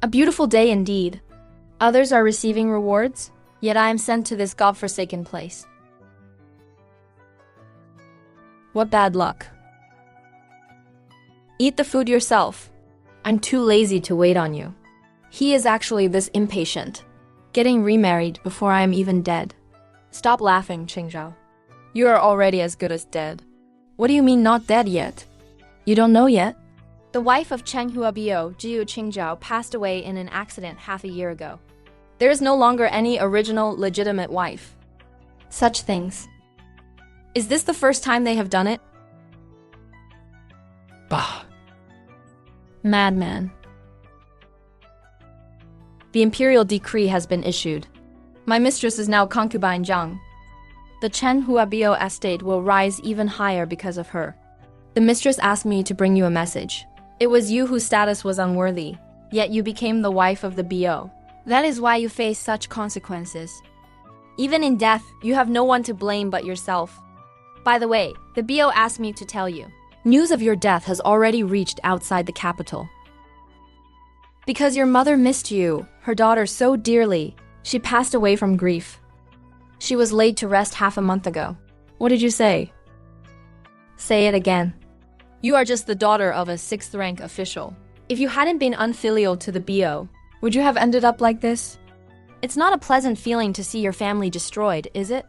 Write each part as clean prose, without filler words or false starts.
A beautiful day indeed. Others are receiving rewards, yet I am sent to this godforsaken place. What bad luck. Eat the food yourself. I'm too lazy to wait on you. He is actually this impatient. Getting remarried before I am even dead. Stop laughing, Qingzhao. You are already as good as dead. What do you mean not dead yet? You don't know yet? The wife of Chen Huabio, Jiu Qingzhao, passed away in an accident half a year ago. There is no longer any original, legitimate wife. Such things. Is this the first time they have done it? Bah! Madman. The imperial decree has been issued. My mistress is now concubine Zhang. The Chen Huabio estate will rise even higher because of her. The mistress asked me to bring you a message. It was you whose status was unworthy, yet you became the wife of the BO. That is why you face such consequences. Even in death, you have no one to blame but yourself. By the way, the BO asked me to tell you. News of your death has already reached outside the capital. Because your mother missed you, her daughter so dearly, she passed away from grief. She was laid to rest half a month ago. What did you say? Say it again. You are just the daughter of a 6th rank official. If you hadn't been unfilial to the BO, would you have ended up like this? It's not a pleasant feeling to see your family destroyed, is it?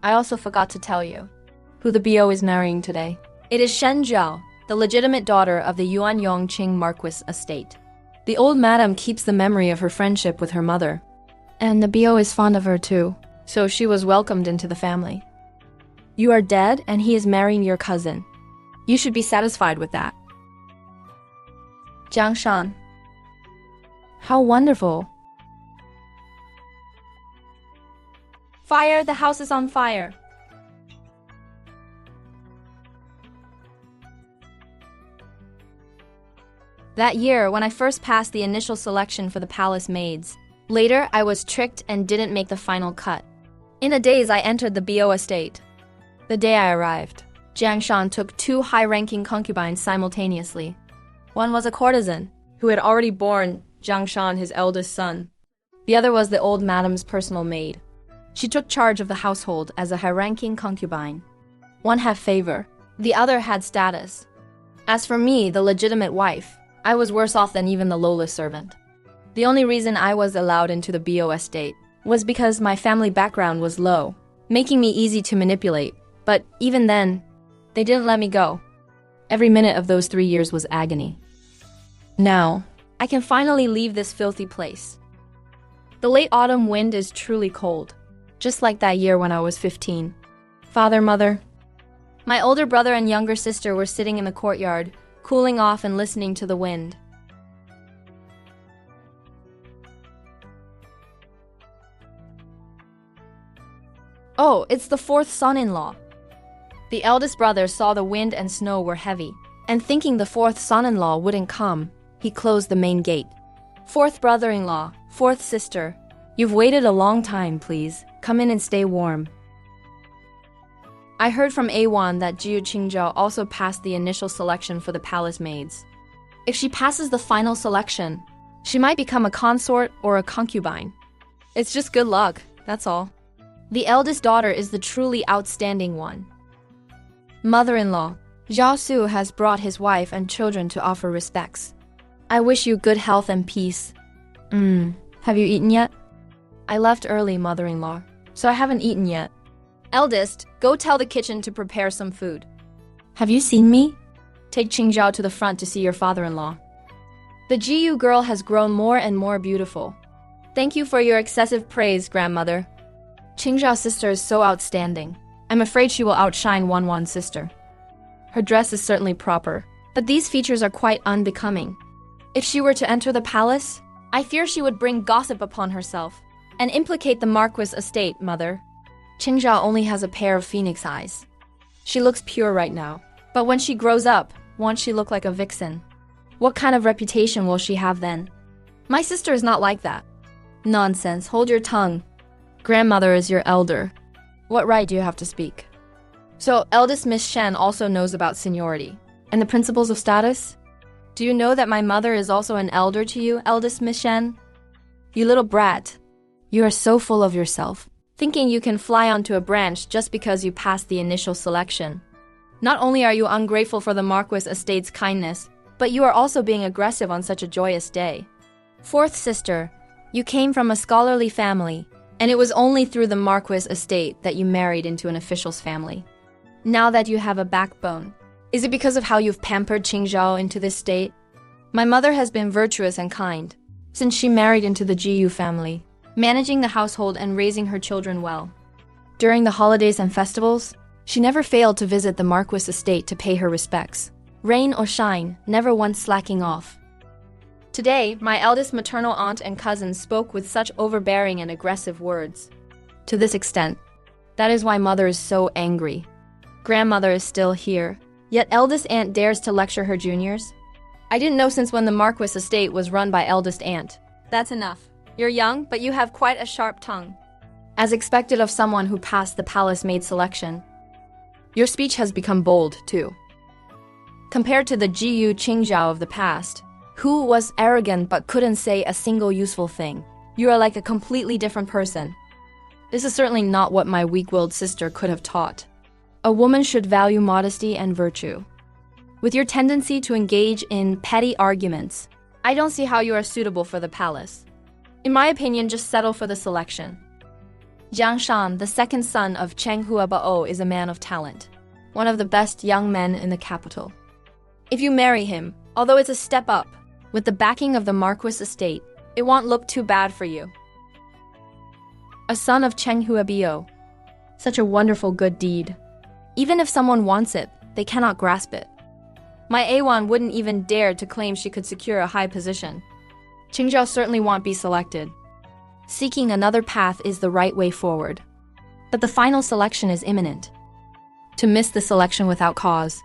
I also forgot to tell you who the BO is marrying today. It is Shen Zhao, the legitimate daughter of the Yuan Yongqing Marquis estate. The old madam keeps the memory of her friendship with her mother. And the BO is fond of her too, so she was welcomed into the family. You are dead and he is marrying your cousin. You should be satisfied with that. Jiang Shan. How wonderful. Fire, the house is on fire. That year, when I first passed the initial selection for the palace maids, later I was tricked and didn't make the final cut. In a daze, I entered the BO estate. The day I arrived, Jiang Shan took 2 high-ranking concubines simultaneously. One was a courtesan, who had already borne Jiang Shan his eldest son. The other was the old madam's personal maid. She took charge of the household as a high-ranking concubine. One had favor, the other had status. As for me, the legitimate wife, I was worse off than even the lowless servant. The only reason I was allowed into the BO estate was because my family background was low, making me easy to manipulate. But even then, they didn't let me go. Every minute of those 3 years was agony. Now, I can finally leave this filthy place. The late autumn wind is truly cold, just like that year when I was 15. Father, mother. My older brother and younger sister were sitting in the courtyard, cooling off and listening to the wind. Oh, it's the 4th son-in-law. The eldest brother saw the wind and snow were heavy, and thinking the 4th son-in-law wouldn't come, he closed the main gate. 4th brother-in-law, 4th sister, you've waited a long time, please. Come in and stay warm. I heard from A1 that Jiu Qingzhao also passed the initial selection for the palace maids. If she passes the final selection, she might become a consort or a concubine. It's just good luck, that's all. The eldest daughter is the truly outstanding one. Mother-in-law, Zhao Su has brought his wife and children to offer respects. I wish you good health and peace. Have you eaten yet? I left early, mother-in-law, so I haven't eaten yet. Eldest, go tell the kitchen to prepare some food. Have you seen me? Take Qingzhao to the front to see your father-in-law. The Jiu girl has grown more and more beautiful. Thank you for your excessive praise, grandmother. Qingzhao's sister is so outstanding. I'm afraid she will outshine Wanwan's sister. Her dress is certainly proper, but these features are quite unbecoming. If she were to enter the palace, I fear she would bring gossip upon herself and implicate the Marquis estate, mother. Qingzhao only has a pair of phoenix eyes. She looks pure right now, but when she grows up, won't she look like a vixen? What kind of reputation will she have then? My sister is not like that. Nonsense, hold your tongue. Grandmother is your elder. What right do you have to speak? So, eldest Miss Shen also knows about seniority and the principles of status? Do you know that my mother is also an elder to you, eldest Miss Shen? You little brat. You are so full of yourself, thinking you can fly onto a branch just because you passed the initial selection. Not only are you ungrateful for the Marquis estate's kindness, but you are also being aggressive on such a joyous day. Fourth sister, you came from a scholarly family, and it was only through the Marquis estate that you married into an official's family. Now that you have a backbone, is it because of how you've pampered Qingzhao into this state? My mother has been virtuous and kind since she married into the Jiyu family, managing the household and raising her children well. During the holidays and festivals, she never failed to visit the Marquis estate to pay her respects. Rain or shine, never once slacking off. Today, my eldest maternal aunt and cousins spoke with such overbearing and aggressive words. To this extent, that is why mother is so angry. Grandmother is still here, yet eldest aunt dares to lecture her juniors? I didn't know since when the Marquis estate was run by eldest aunt. That's enough. You're young, but you have quite a sharp tongue. As expected of someone who passed the palace maid selection. Your speech has become bold, too. Compared to the Jiyu Qingzhao of the past, who was arrogant but couldn't say a single useful thing, you are like a completely different person. This is certainly not what my weak-willed sister could have taught. A woman should value modesty and virtue. With your tendency to engage in petty arguments, I don't see how you are suitable for the palace. In my opinion, just settle for the selection. Jiang Shan, the second son of Cheng Huabao, is a man of talent, one of the best young men in the capital. If you marry him, although it's a step up, with the backing of the Marquis estate, it won't look too bad for you. A son of Cheng Huabao. Such a wonderful good deed. Even if someone wants it, they cannot grasp it. My Awan wouldn't even dare to claim she could secure a high position. Qingzhao certainly won't be selected. Seeking another path is the right way forward. But the final selection is imminent. To miss the selection without cause.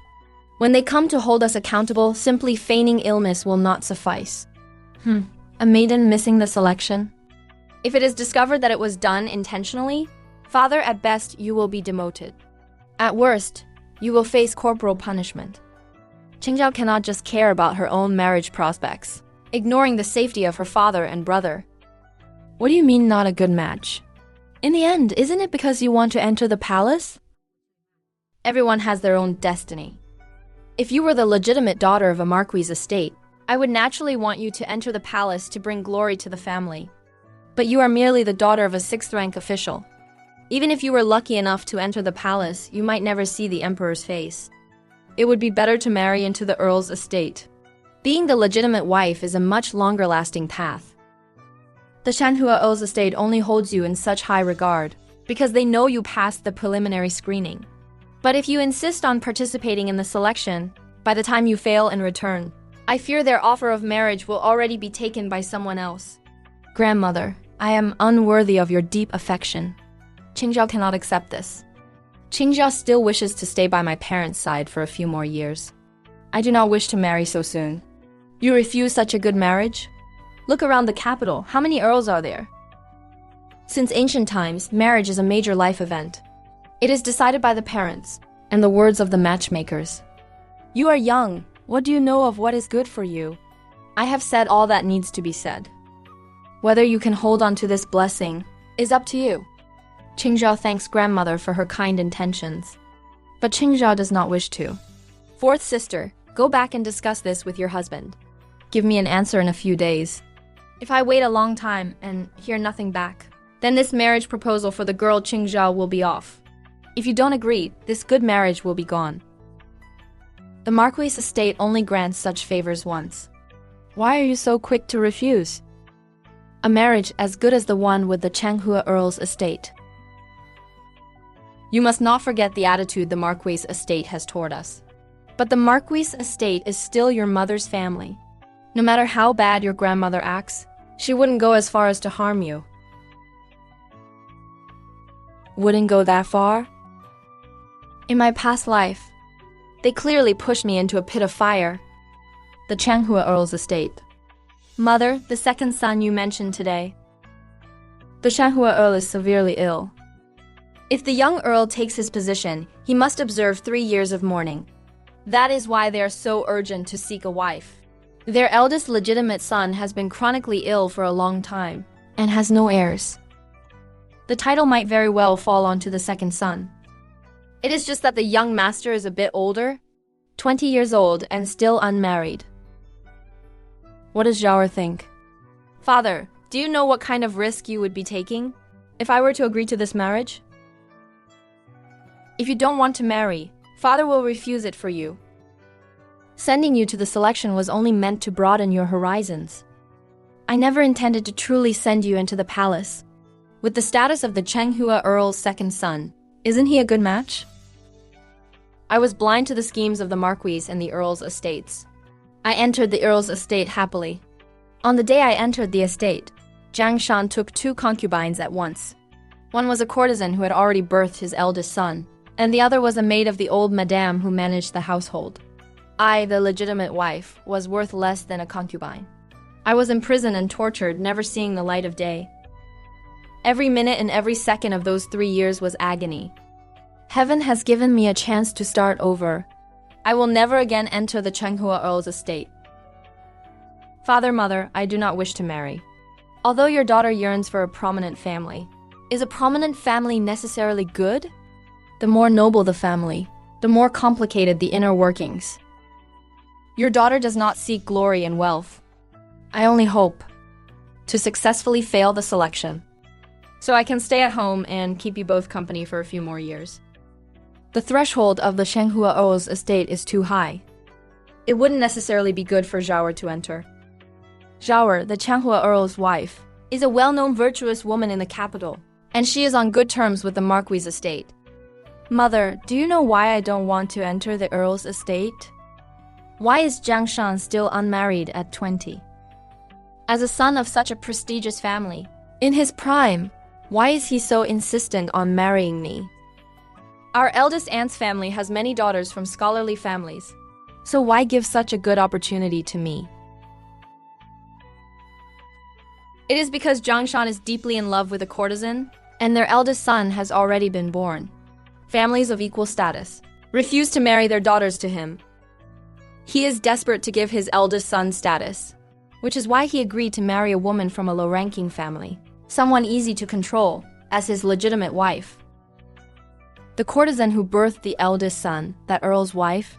When they come to hold us accountable, simply feigning illness will not suffice. A maiden missing the selection? If it is discovered that it was done intentionally, father, at best, you will be demoted. At worst, you will face corporal punishment. Qingzhao cannot just care about her own marriage prospects, ignoring the safety of her father and brother. What do you mean not a good match? In the end, isn't it because you want to enter the palace? Everyone has their own destiny. If you were the legitimate daughter of a marquis estate, I would naturally want you to enter the palace to bring glory to the family. But you are merely the daughter of a sixth-rank official. Even if you were lucky enough to enter the palace, you might never see the emperor's face. It would be better to marry into the earl's estate. Being the legitimate wife is a much longer-lasting path. The Shanhua Earl's estate only holds you in such high regard because they know you passed the preliminary screening. But if you insist on participating in the selection, by the time you fail and return, I fear their offer of marriage will already be taken by someone else. Grandmother, I am unworthy of your deep affection. Qingzhao cannot accept this. Qingzhao still wishes to stay by my parents' side for a few more years. I do not wish to marry so soon. You refuse such a good marriage? Look around the capital. How many earls are there? Since ancient times, marriage is a major life event. It is decided by the parents and the words of the matchmakers. You are young. What do you know of what is good for you? I have said all that needs to be said. Whether you can hold on to this blessing is up to you. Qingzhao thanks grandmother for her kind intentions. But Qingzhao does not wish to. Fourth sister, go back and discuss this with your husband. Give me an answer in a few days. If I wait a long time and hear nothing back, then this marriage proposal for the girl Qingzhao will be off. If you don't agree, this good marriage will be gone. The Marquis estate only grants such favors once. Why are you so quick to refuse? A marriage as good as the one with the Changhua Earl's estate. You must not forget the attitude the Marquis estate has toward us. But the Marquis estate is still your mother's family. No matter how bad your grandmother acts, she wouldn't go as far as to harm you. Wouldn't go that far? In my past life, they clearly pushed me into a pit of fire. The Changhua Earl's estate. Mother, the second son you mentioned today. The Changhua Earl is severely ill. If the young earl takes his position, he must observe 3 years of mourning. That is why they are so urgent to seek a wife. Their eldest legitimate son has been chronically ill for a long time and has no heirs. The title might very well fall onto the second son. It is just that the young master is a bit older, 20 years old and still unmarried. What does Zhao Er think? Father, do you know what kind of risk you would be taking if I were to agree to this marriage? If you don't want to marry, Father will refuse it for you. Sending you to the selection was only meant to broaden your horizons. I never intended to truly send you into the palace. With the status of the Chenghua Earl's second son, isn't he a good match? I was blind to the schemes of the Marquis and the Earl's estates. I entered the Earl's estate happily. On the day I entered the estate, Jiang Shan took 2 concubines at once. One was a courtesan who had already birthed his eldest son, and the other was a maid of the old madame who managed the household. I, the legitimate wife, was worth less than a concubine. I was imprisoned and tortured, never seeing the light of day. Every minute and every second of those 3 years was agony. Heaven has given me a chance to start over. I will never again enter the Chenghua Earl's estate. Father, mother, I do not wish to marry. Although your daughter yearns for a prominent family, is a prominent family necessarily good? The more noble the family, the more complicated the inner workings. Your daughter does not seek glory and wealth. I only hope to successfully fail the selection, so I can stay at home and keep you both company for a few more years. The threshold of the Chenghua Earl's estate is too high. It wouldn't necessarily be good for Zhao Er to enter. Zhao Er, the Chenghua Earl's wife, is a well-known virtuous woman in the capital, and she is on good terms with the Marquis' estate. Mother, do you know why I don't want to enter the Earl's estate? Why is Jiang Shan still unmarried at 20? As a son of such a prestigious family, in his prime, why is he so insistent on marrying me? Our eldest aunt's family has many daughters from scholarly families, so why give such a good opportunity to me? It is because Jiang Shan is deeply in love with a courtesan, and their eldest son has already been born. Families of equal status refuse to marry their daughters to him. He is desperate to give his eldest son status, which is why he agreed to marry a woman from a low-ranking family, someone easy to control, as his legitimate wife. The courtesan who birthed the eldest son, that Earl's wife,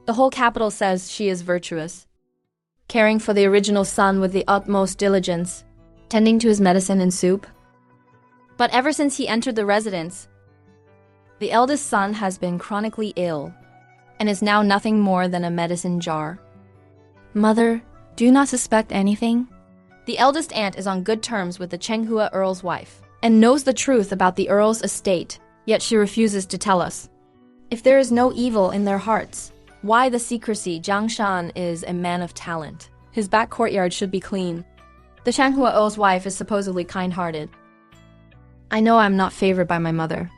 the whole capital says she is virtuous, caring for the original son with the utmost diligence, tending to his medicine and soup. But ever since he entered the residence, the eldest son has been chronically ill and is now nothing more than a medicine jar. Mother, do you not suspect anything? The eldest aunt is on good terms with the Chenghua Earl's wife and knows the truth about the Earl's estate, yet she refuses to tell us. If there is no evil in their hearts, why the secrecy? Jiang Shan is a man of talent. His back courtyard should be clean. The Chenghua Earl's wife is supposedly kind-hearted. I know I'm not favored by my mother,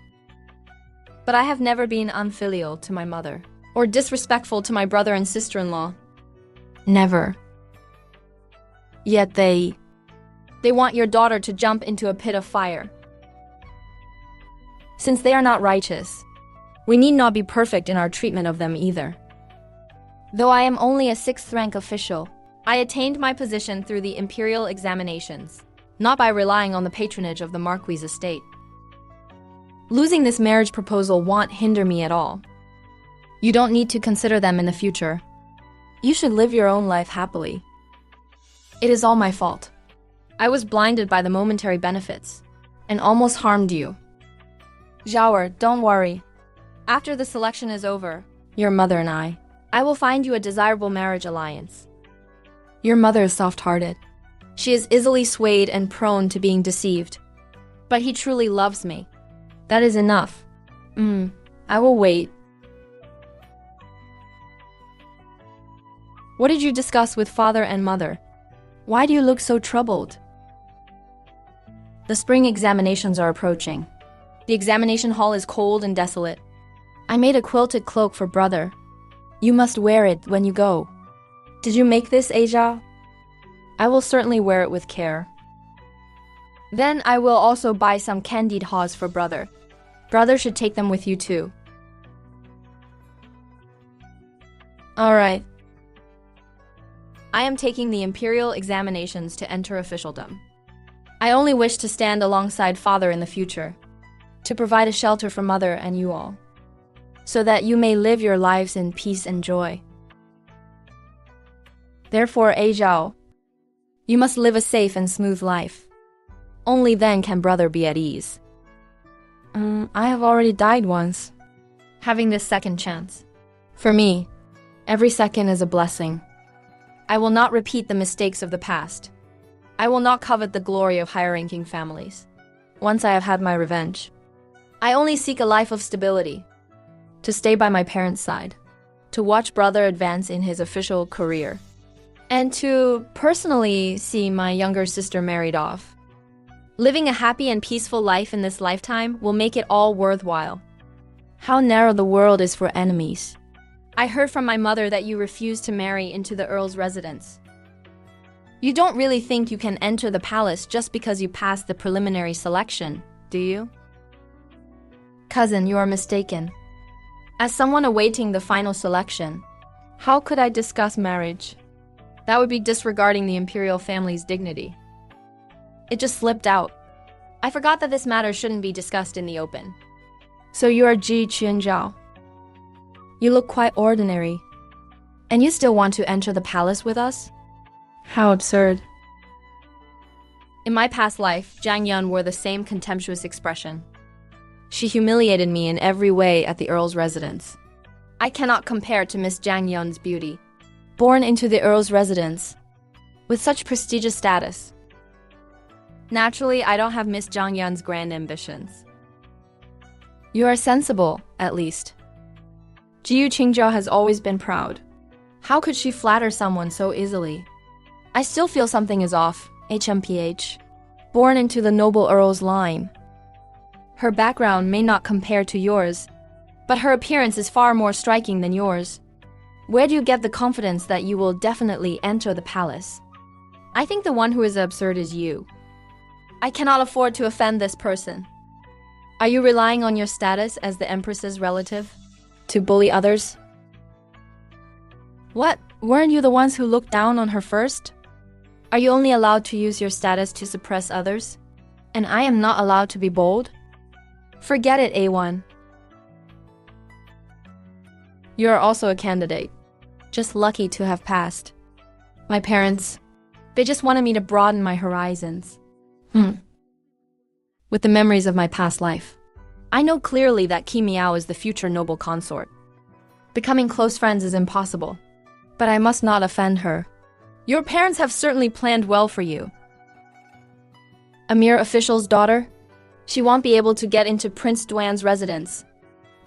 but I have never been unfilial to my mother or disrespectful to my brother and sister-in-law. Never. Yet they want your daughter to jump into a pit of fire. Since they are not righteous, we need not be perfect in our treatment of them either. Though I am only a 6th rank official, I attained my position through the imperial examinations, not by relying on the patronage of the Marquis' estate. Losing this marriage proposal won't hinder me at all. You don't need to consider them in the future. You should live your own life happily. It is all my fault. I was blinded by the momentary benefits and almost harmed you. Zhao Er, don't worry. After the selection is over, your mother and I will find you a desirable marriage alliance. Your mother is soft-hearted. She is easily swayed and prone to being deceived. But he truly loves me. That is enough. I will wait. What did you discuss with father and mother? Why do you look so troubled? The spring examinations are approaching. The examination hall is cold and desolate. I made a quilted cloak for brother. You must wear it when you go. Did you make this, Asia? I will certainly wear it with care. Then I will also buy some candied haws for brother. Brother should take them with you too. All right. I am taking the imperial examinations to enter officialdom. I only wish to stand alongside father in the future, to provide a shelter for mother and you all, so that you may live your lives in peace and joy. Therefore, Zhao, you must live a safe and smooth life. Only then can brother be at ease. I have already died once. Having this second chance. For me, every second is a blessing. I will not repeat the mistakes of the past. I will not covet the glory of higher-ranking families. Once I have had my revenge, I only seek a life of stability, to stay by my parents' side, to watch brother advance in his official career, and to personally see my younger sister married off. Living a happy and peaceful life in this lifetime will make it all worthwhile. How narrow the world is for enemies. I heard from my mother that you refused to marry into the Earl's residence. You don't really think you can enter the palace just because you passed the preliminary selection, do you? Cousin, you are mistaken. As someone awaiting the final selection, how could I discuss marriage? That would be disregarding the imperial family's dignity. It just slipped out. I forgot that this matter shouldn't be discussed in the open. So you are Ji Qianzhao. You look quite ordinary. And you still want to enter the palace with us? How absurd. In my past life, Zhang Yun wore the same contemptuous expression. She humiliated me in every way at the Earl's residence. I cannot compare to Miss Zhang Yun's beauty. Born into the Earl's residence, with such prestigious status. Naturally, I don't have Miss Zhang Yun's grand ambitions. You are sensible, at least. Jiyu Qingzhou has always been proud. How could she flatter someone so easily? I still feel something is off, HMPH. Born into the noble Earl's line. Her background may not compare to yours, but her appearance is far more striking than yours. Where do you get the confidence that you will definitely enter the palace? I think the one who is absurd is you. I cannot afford to offend this person. Are you relying on your status as the Empress's relative to bully others? What? Weren't you the ones who looked down on her first? Are you only allowed to use your status to suppress others? And I am not allowed to be bold? Forget it, A1. You are also a candidate. Just lucky to have passed. My parents, they just wanted me to broaden my horizons. With the memories of my past life, I know clearly that Qi Miao is the future noble consort. Becoming close friends is impossible, but I must not offend her. Your parents have certainly planned well for you. A mere official's daughter? She won't be able to get into Prince Duan's residence.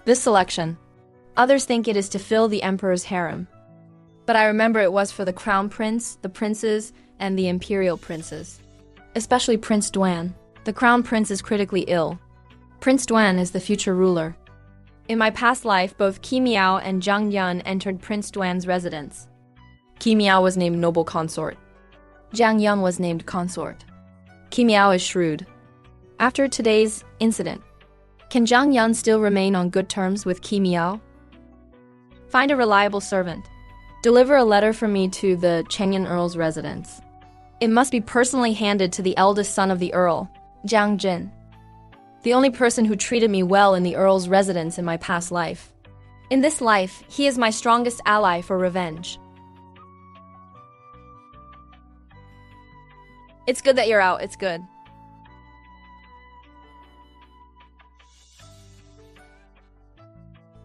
This selection, others think it is to fill the emperor's harem. But I remember it was for the crown prince, the princes, and the imperial princes. Especially Prince Duan. The crown prince is critically ill. Prince Duan is the future ruler. In my past life, both Qi Miao and Zhang Yun entered Prince Duan's residence. Qi Miao was named noble consort. Zhang Yun was named consort. Qi Miao is shrewd. After today's incident, can Zhang Yun still remain on good terms with Qi Miao? Find a reliable servant. Deliver a letter for me to the Chengyun Earl's residence. It must be personally handed to the eldest son of the Earl, Jiang Jin, the only person who treated me well in the Earl's residence in my past life. In this life, he is my strongest ally for revenge. It's good that you're out, it's good.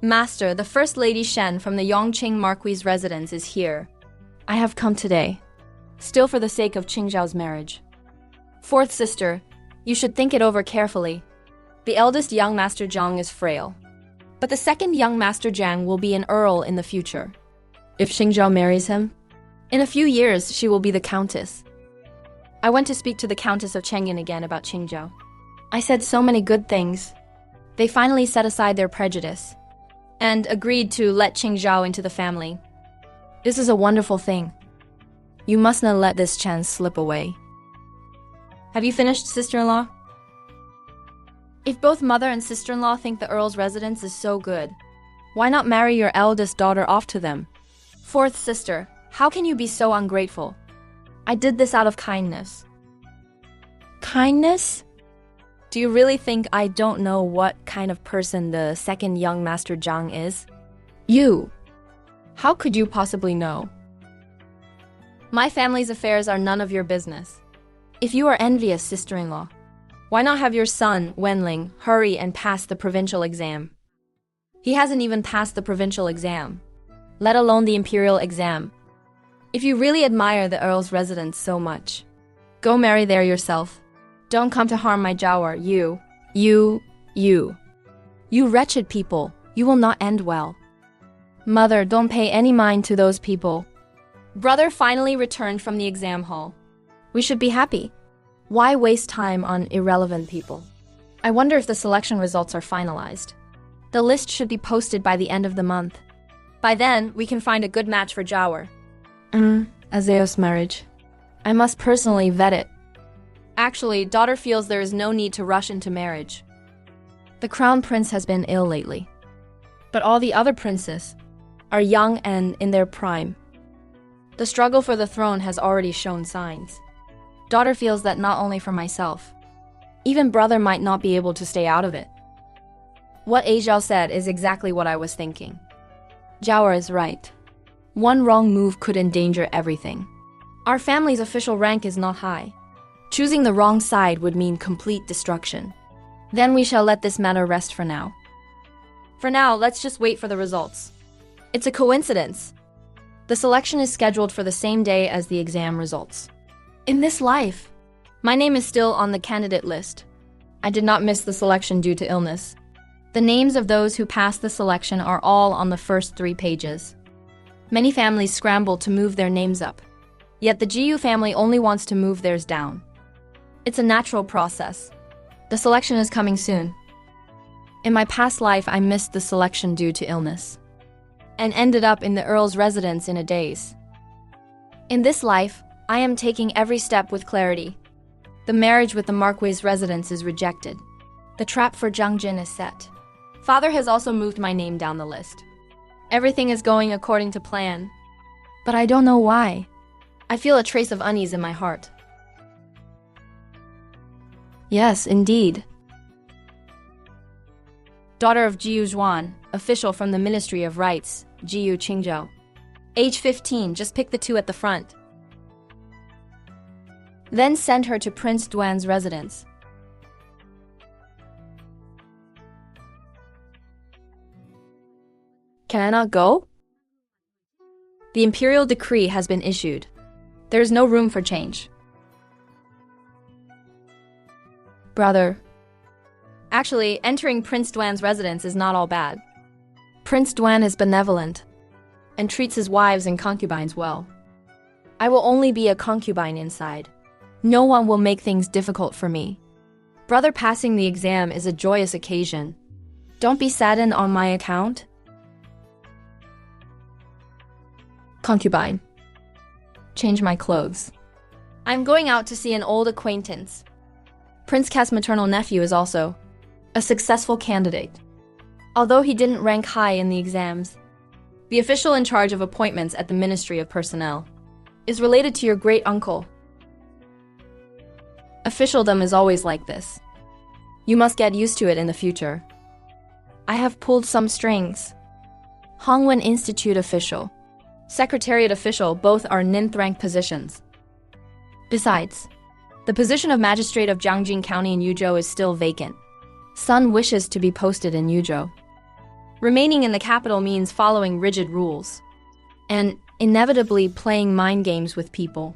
Master, the First Lady Shen from the Yongqing Marquis' residence is here. I have come today, still for the sake of Qingzhao's marriage. Fourth sister, you should think it over carefully. The eldest young Master Zhang is frail, but the second young Master Zhang will be an earl in the future. If Qingzhao marries him, in a few years she will be the countess. I went to speak to the Countess of Chengyun again about Qingzhao. I said so many good things. They finally set aside their prejudice and agreed to let Qingzhao into the family. This is a wonderful thing. You must not let this chance slip away. Have you finished, sister-in-law? If both mother and sister-in-law think the Earl's residence is so good, why not marry your eldest daughter off to them? Fourth sister, How can you be so ungrateful? I did this out of kindness. Kindness? Do you really think I don't know what kind of person the second young Master Zhang is? You. How could you possibly know? My family's affairs are none of your business. If you are envious, sister-in-law, why not have your son, Wenling, hurry and pass the provincial exam? He hasn't even passed the provincial exam, let alone the imperial exam. If you really admire the Earl's residence so much, go marry there yourself. Don't come to harm my Jiawar, you. You wretched people, you will not end well. Mother, don't pay any mind to those people. Brother finally returned from the exam hall. We should be happy. Why waste time on irrelevant people? I wonder if the selection results are finalized. The list should be posted by the end of the month. By then, we can find a good match for Jiawar. Azeo's marriage. I must personally vet it. Actually, daughter feels there is no need to rush into marriage. The crown prince has been ill lately. But all the other princes are young and in their prime. The struggle for the throne has already shown signs. Daughter feels that not only for myself, even brother might not be able to stay out of it. What Ajiao said is exactly what I was thinking. Jiawar is right. One wrong move could endanger everything. Our family's official rank is not high. Choosing the wrong side would mean complete destruction. Then we shall let this matter rest for now. For now, let's just wait for the results. It's a coincidence. The selection is scheduled for the same day as the exam results. In this life, my name is still on the candidate list. I did not miss the selection due to illness. The names of those who passed the selection are all on the first 3 pages. Many families scramble to move their names up. Yet the Jiyu family only wants to move theirs down. It's a natural process. The selection is coming soon. In my past life, I missed the selection due to illness and ended up in the Earl's residence in a daze. In this life, I am taking every step with clarity. The marriage with the Marquis' residence is rejected. The trap for Zhang Jin is set. Father has also moved my name down the list. Everything is going according to plan. But I don't know why. I feel a trace of unease in my heart. Yes, indeed. Daughter of Jiyu Zhuan, official from the Ministry of Rights, Jiyu Qingzhou. Age 15, just pick the 2 at the front. Then send her to Prince Duan's residence. Can I not go? The imperial decree has been issued. There is no room for change. Brother. Actually, entering Prince Duan's residence is not all bad. Prince Duan is benevolent and treats his wives and concubines well. I will only be a concubine inside. No one will make things difficult for me. Brother passing the exam is a joyous occasion. Don't be saddened on my account. Concubine. Change my clothes. I'm going out to see an old acquaintance. Prince Cass' maternal nephew is also a successful candidate. Although he didn't rank high in the exams, the official in charge of appointments at the Ministry of Personnel is related to your great uncle. Officialdom is always like this. You must get used to it in the future. I have pulled some strings. Hongwen Institute official, Secretariat official both are ninth rank positions. Besides, the position of magistrate of Jiangjin County in Yuzhou is still vacant. Son wishes to be posted in Yuzhou. Remaining in the capital means following rigid rules and inevitably playing mind games with people.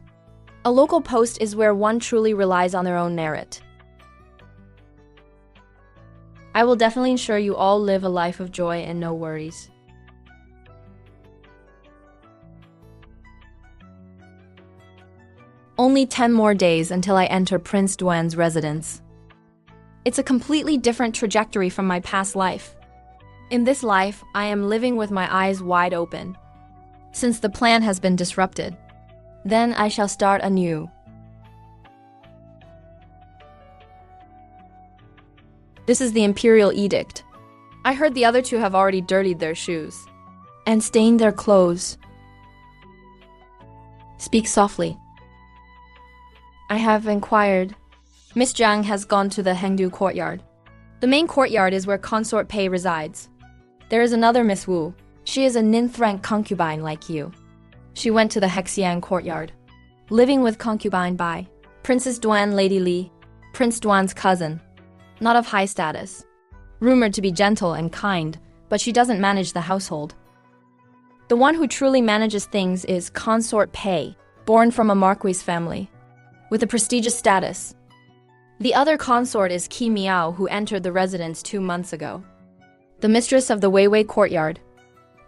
A local post is where one truly relies on their own merit. I will definitely ensure you all live a life of joy and no worries. Only 10 more days until I enter Prince Duan's residence. It's a completely different trajectory from my past life. In this life, I am living with my eyes wide open. Since the plan has been disrupted, then I shall start anew. This is the imperial edict. I heard the other 2 have already dirtied their shoes and stained their clothes. Speak softly. I have inquired. Miss Zhang has gone to the Hengdu courtyard. The main courtyard is where Consort Pei resides. There is another Miss Wu. She is a ninth rank concubine like you. She went to the Hexiang courtyard, living with concubine Bai, Princess Duan Lady Li, Prince Duan's cousin, not of high status. Rumored to be gentle and kind, but she doesn't manage the household. The one who truly manages things is Consort Pei, born from a marquis family, with a prestigious status. The other consort is Qi Miao, who entered the residence 2 months ago. The mistress of the Weiwei courtyard,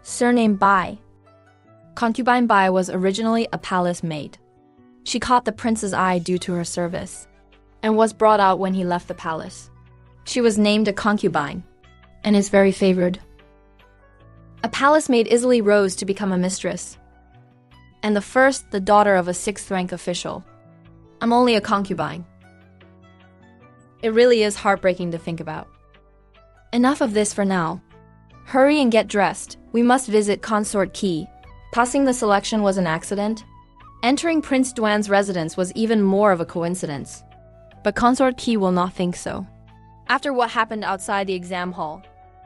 surname Bai. Concubine Bai was originally a palace maid. She caught the prince's eye due to her service, and was brought out when he left the palace. She was named a concubine, and is very favored. A palace maid easily rose to become a mistress, and the first, the daughter of a 6th rank official. I'm only a concubine. It really is heartbreaking to think about. Enough of this for now. Hurry and get dressed. We must visit Consort Qi. Passing the selection was an accident. Entering Prince Duan's residence was even more of a coincidence. But Consort Qi will not think so. After what happened outside the exam hall,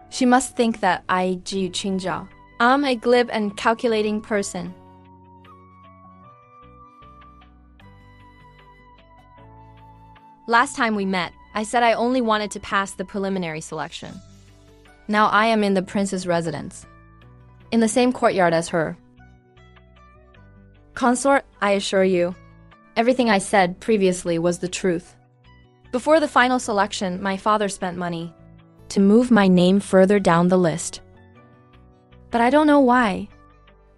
she must think that I'm a glib and calculating person. Last time we met, I said I only wanted to pass the preliminary selection. Now I am in the prince's residence, in the same courtyard as her. Consort, I assure you, everything I said previously was the truth. Before the final selection, my father spent money to move my name further down the list. But I don't know why.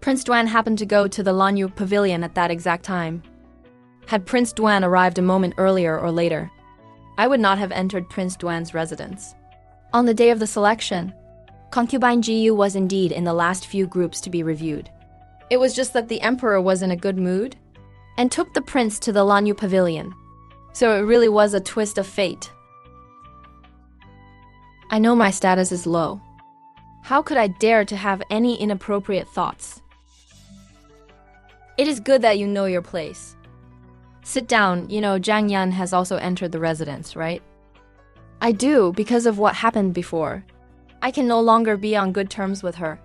Prince Duan happened to go to the Lanyu Pavilion at that exact time. Had Prince Duan arrived a moment earlier or later, I would not have entered Prince Duan's residence. On the day of the selection, concubine Jiyu was indeed in the last few groups to be reviewed. It was just that the emperor was in a good mood and took the prince to the Lanyu Pavilion. So it really was a twist of fate. I know my status is low. How could I dare to have any inappropriate thoughts? It is good that you know your place. Sit down, Zhang Yan has also entered the residence, right? I do, because of what happened before. I can no longer be on good terms with her.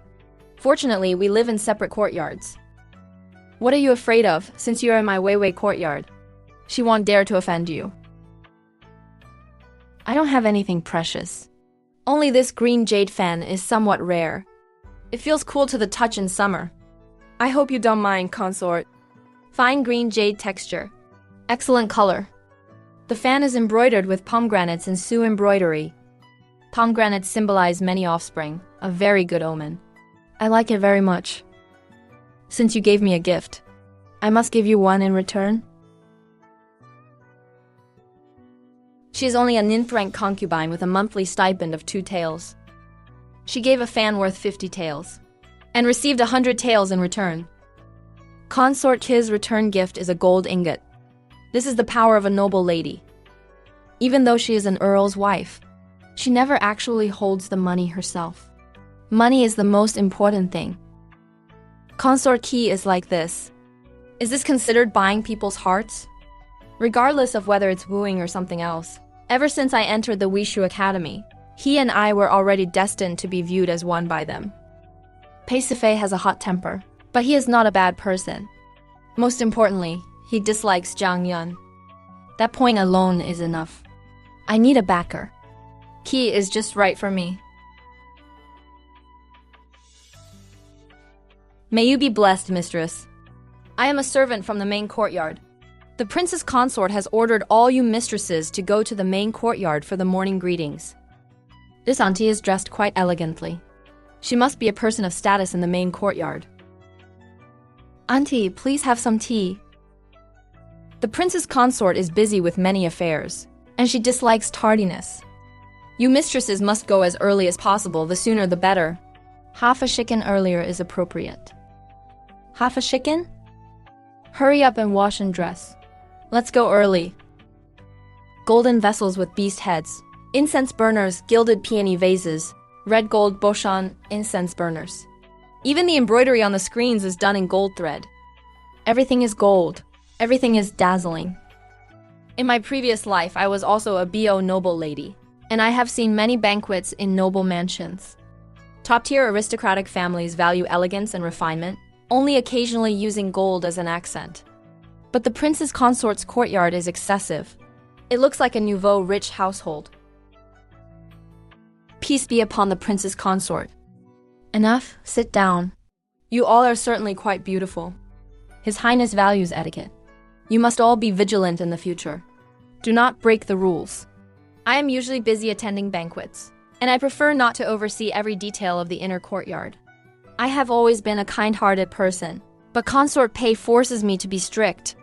Fortunately, we live in separate courtyards. What are you afraid of, since you are in my Weiwei courtyard? She won't dare to offend you. I don't have anything precious. Only this green jade fan is somewhat rare. It feels cool to the touch in summer. I hope you don't mind, consort. Fine green jade texture. Excellent color. The fan is embroidered with pomegranates and Sioux embroidery. Pomegranates symbolize many offspring, a very good omen. I like it very much. Since you gave me a gift, I must give you one in return. She is only a ninth rank concubine with a monthly stipend of 2 taels. She gave a fan worth 50 taels, and received 100 taels in return. Consort Qi's return gift is a gold ingot. This is the power of a noble lady. Even though she is an earl's wife, she never actually holds the money herself. Money is the most important thing. Consort Qi is like this. Is this considered buying people's hearts? Regardless of whether it's wooing or something else, ever since I entered the Wishu Academy, he and I were already destined to be viewed as one by them. Pei Sifei has a hot temper, but he is not a bad person. Most importantly, he dislikes Zhang Yan. That point alone is enough. I need a backer. Qi is just right for me. May you be blessed, mistress. I am a servant from the main courtyard. The prince's consort has ordered all you mistresses to go to the main courtyard for the morning greetings. This auntie is dressed quite elegantly. She must be a person of status in the main courtyard. Auntie, please have some tea. The prince's consort is busy with many affairs, and she dislikes tardiness. You mistresses must go as early as possible, the sooner the better. Half a shikken earlier is appropriate. Half a shikken? Hurry up and wash and dress. Let's go early. Golden vessels with beast heads, incense burners, gilded peony vases, red gold Boshan incense burners. Even the embroidery on the screens is done in gold thread. Everything is gold. Everything is dazzling. In my previous life, I was also a BO noble lady, and I have seen many banquets in noble mansions. Top-tier aristocratic families value elegance and refinement, only occasionally using gold as an accent. But the prince's consort's courtyard is excessive. It looks like a nouveau rich household. Peace be upon the prince's consort. Enough, sit down. You all are certainly quite beautiful. His Highness values etiquette. You must all be vigilant in the future. Do not break the rules. I am usually busy attending banquets, and I prefer not to oversee every detail of the inner courtyard. I have always been a kind-hearted person, but Consort Pei forces me to be strict.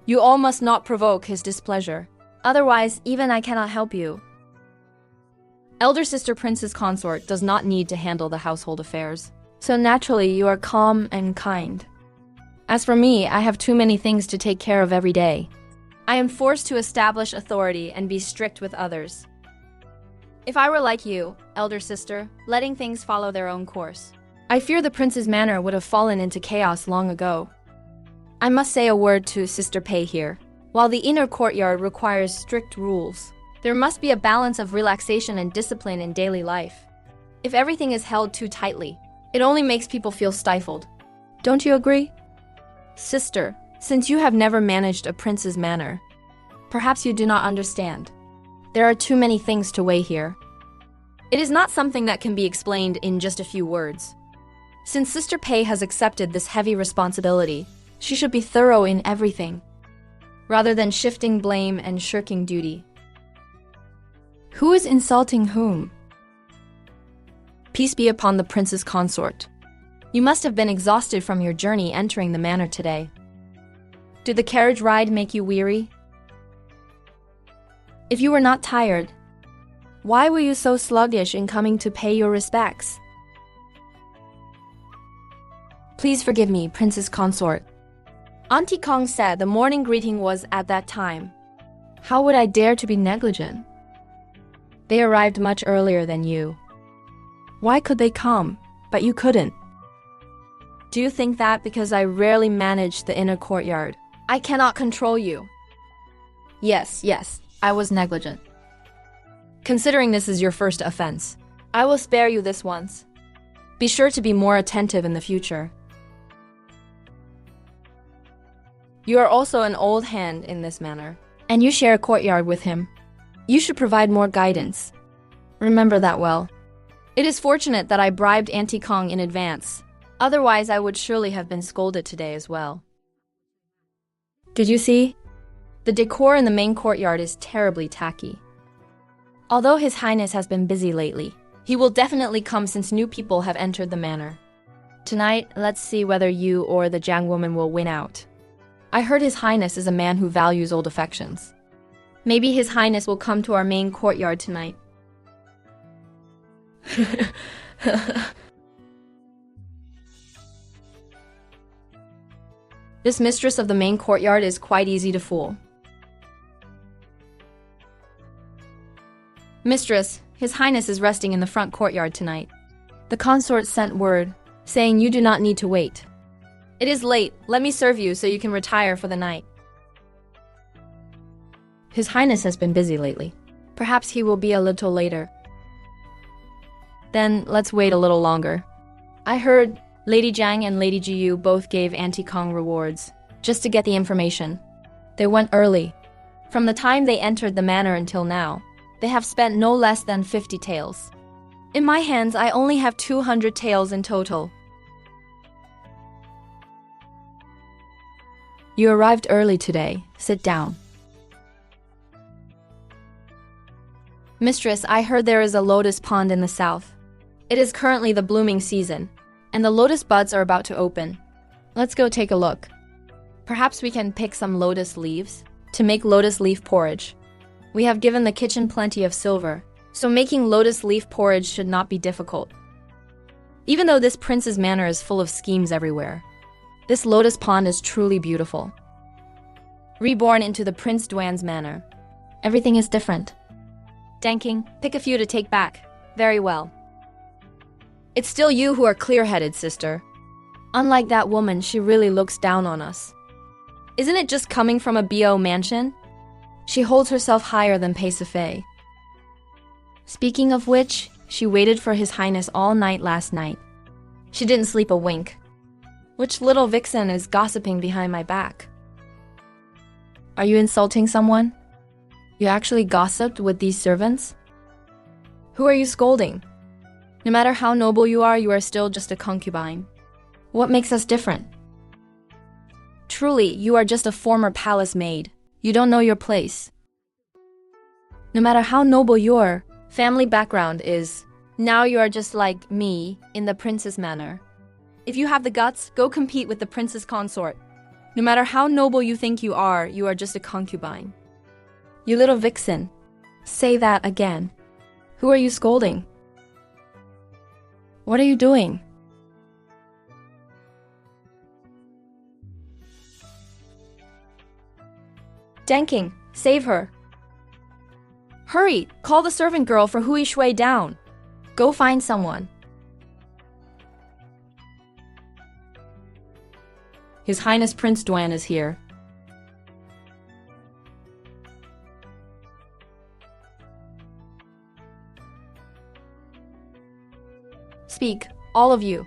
You all must not provoke his displeasure. Otherwise, even I cannot help you. Elder sister Princess Consort does not need to handle the household affairs, so naturally you are calm and kind. As for me, I have too many things to take care of every day. I am forced to establish authority and be strict with others. If I were like you, elder sister, letting things follow their own course, I fear the prince's manor would have fallen into chaos long ago. I must say a word to Sister Pei here. While the inner courtyard requires strict rules, there must be a balance of relaxation and discipline in daily life. If everything is held too tightly, it only makes people feel stifled. Don't you agree? Sister, since you have never managed a prince's manor, perhaps you do not understand. There are too many things to weigh here. It is not something that can be explained in just a few words. Since Sister Pei has accepted this heavy responsibility, she should be thorough in everything, rather than shifting blame and shirking duty. Who is insulting whom? Peace be upon the prince's consort. You must have been exhausted from your journey entering the manor today. Did the carriage ride make you weary? If you were not tired, why were you so sluggish in coming to pay your respects? Please forgive me, Princess Consort. Auntie Kong said the morning greeting was at that time. How would I dare to be negligent? They arrived much earlier than you. Why could they come, but you couldn't? Do you think that because I rarely manage the inner courtyard, I cannot control you? Yes, I was negligent. Considering this is your first offense, I will spare you this once. Be sure to be more attentive in the future. You are also an old hand in this manor, and you share a courtyard with him. You should provide more guidance. Remember that well. It is fortunate that I bribed Auntie Kong in advance. Otherwise, I would surely have been scolded today as well. Did you see? The decor in the main courtyard is terribly tacky. Although His Highness has been busy lately, he will definitely come since new people have entered the manor. Tonight, let's see whether you or the Jiang woman will win out. I heard His Highness is a man who values old affections. Maybe His Highness will come to our main courtyard tonight. This mistress of the main courtyard is quite easy to fool. Mistress, His Highness is resting in the front courtyard tonight. The consort sent word, saying you do not need to wait. It is late. Let me serve you so you can retire for the night. His Highness has been busy lately. Perhaps he will be a little later. Then let's wait a little longer. I heard Lady Jiang and Lady Jiyu both gave Auntie Kong rewards, just to get the information. They went early. From the time they entered the manor until now, they have spent no less than 50 taels. In my hands, I only have 200 taels in total. You arrived early today. Sit down. Mistress, I heard there is a lotus pond in the south. It is currently the blooming season, and the lotus buds are about to open. Let's go take a look. Perhaps we can pick some lotus leaves to make lotus leaf porridge. We have given the kitchen plenty of silver, so making lotus leaf porridge should not be difficult. Even though this prince's manor is full of schemes everywhere, this lotus pond is truly beautiful. Reborn into the Prince Duan's manor, everything is different. Danking, pick a few to take back. Very well. It's still you who are clear-headed, sister. Unlike that woman, she really looks down on us. Isn't it just coming from a BO mansion? She holds herself higher than Pasiphae. Speaking of which, she waited for His Highness all night last night. She didn't sleep a wink. Which little vixen is gossiping behind my back? Are you insulting someone? You actually gossiped with these servants? Who are you scolding? No matter how noble you are still just a concubine. What makes us different? Truly, you are just a former palace maid. You don't know your place. No matter how noble your family background is, now you are just like me in the princess manner. If you have the guts, go compete with the princess consort. No matter how noble you think you are just a concubine. You little vixen. Say that again. Who are you scolding? What are you doing? Denking, save her. Hurry, call the servant girl for Hui Shui down. Go find someone. His Highness Prince Duan is here. Speak, all of you.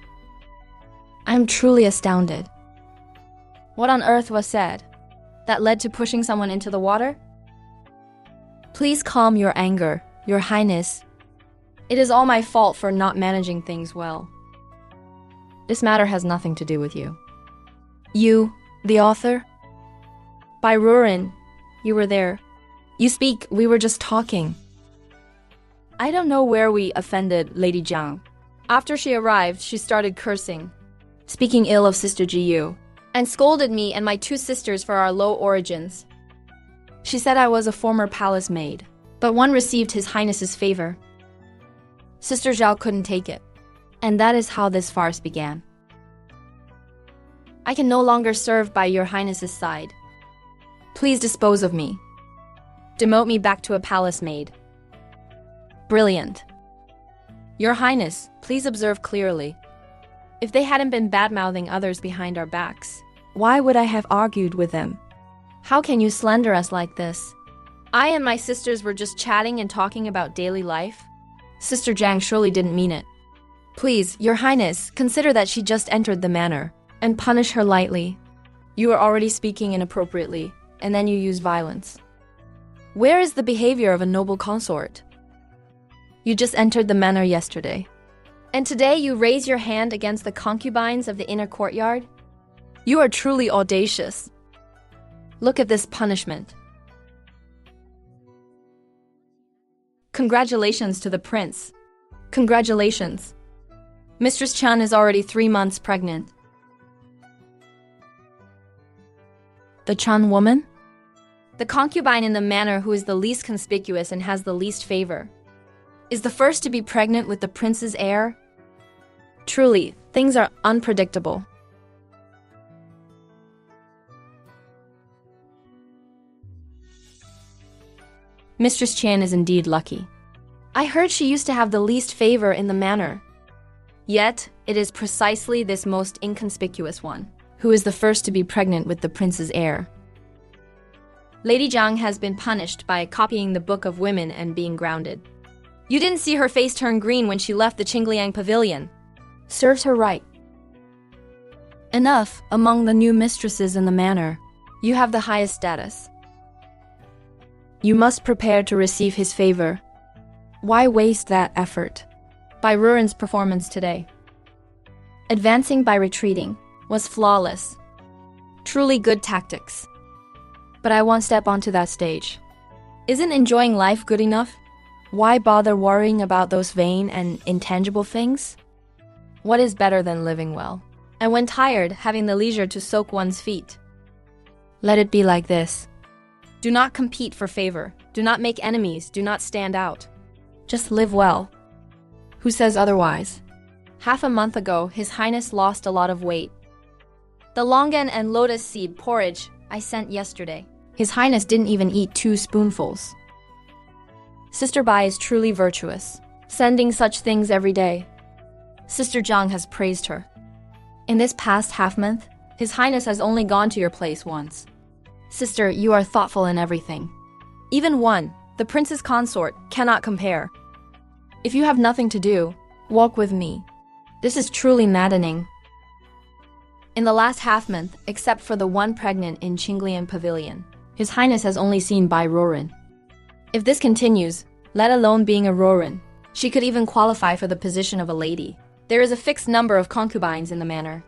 I am truly astounded. What on earth was said that led to pushing someone into the water? Please calm your anger, Your Highness. It is all my fault for not managing things well. This matter has nothing to do with you. You, the author? By Rurin, you were there. You speak, we were just talking. I don't know where we offended Lady Jiang. After she arrived, she started cursing, speaking ill of Sister Jiyu, and scolded me and my two sisters for our low origins. She said I was a former palace maid, but one received His Highness's favor. Sister Zhao couldn't take it, and that is how this farce began. I can no longer serve by Your Highness's side. Please dispose of me. Demote me back to a palace maid. Brilliant. Your Highness, please observe clearly. If they hadn't been bad-mouthing others behind our backs, why would I have argued with them? How can you slander us like this? I and my sisters were just chatting and talking about daily life. Sister Jiang surely didn't mean it. Please, Your Highness, consider that she just entered the manor, and punish her lightly. You are already speaking inappropriately, and then you use violence. Where is the behavior of a noble consort? You just entered the manor yesterday. And today you raise your hand against the concubines of the inner courtyard? You are truly audacious. Look at this punishment. Congratulations to the prince. Congratulations. Mistress Chan is already 3 months pregnant. The Chan woman? The concubine in the manor who is the least conspicuous and has the least favor. Is the first to be pregnant with the prince's heir? Truly, things are unpredictable. Mistress Chan is indeed lucky. I heard she used to have the least favor in the manor. Yet, it is precisely this most inconspicuous one who is the first to be pregnant with the prince's heir. Lady Jiang has been punished by copying the Book of Women and being grounded. You didn't see her face turn green when she left the Qingliang pavilion. Serves her right. Enough among the new mistresses in the manor. You have the highest status. You must prepare to receive his favor. Why waste that effort? By Rurin's performance today, advancing by retreating was flawless. Truly good tactics. But I won't step onto that stage. Isn't enjoying life good enough? Why bother worrying about those vain and intangible things? What is better than living well? And when tired, having the leisure to soak one's feet. Let it be like this. Do not compete for favor. Do not make enemies. Do not stand out. Just live well. Who says otherwise? Half a month ago, His Highness lost a lot of weight. The longan and lotus seed porridge I sent yesterday, His Highness didn't even eat 2 spoonfuls. Sister Bai is truly virtuous, sending such things every day. Sister Jiang has praised her. In this past half month, His Highness has only gone to your place once. Sister, you are thoughtful in everything. Even one, the prince's consort, cannot compare. If you have nothing to do, walk with me. This is truly maddening. In the last half month, except for the one pregnant in Qinglian Pavilion, His Highness has only seen Bai Ruoren. If this continues, let alone being a Ruoren, she could even qualify for the position of a lady. There is a fixed number of concubines in the manor.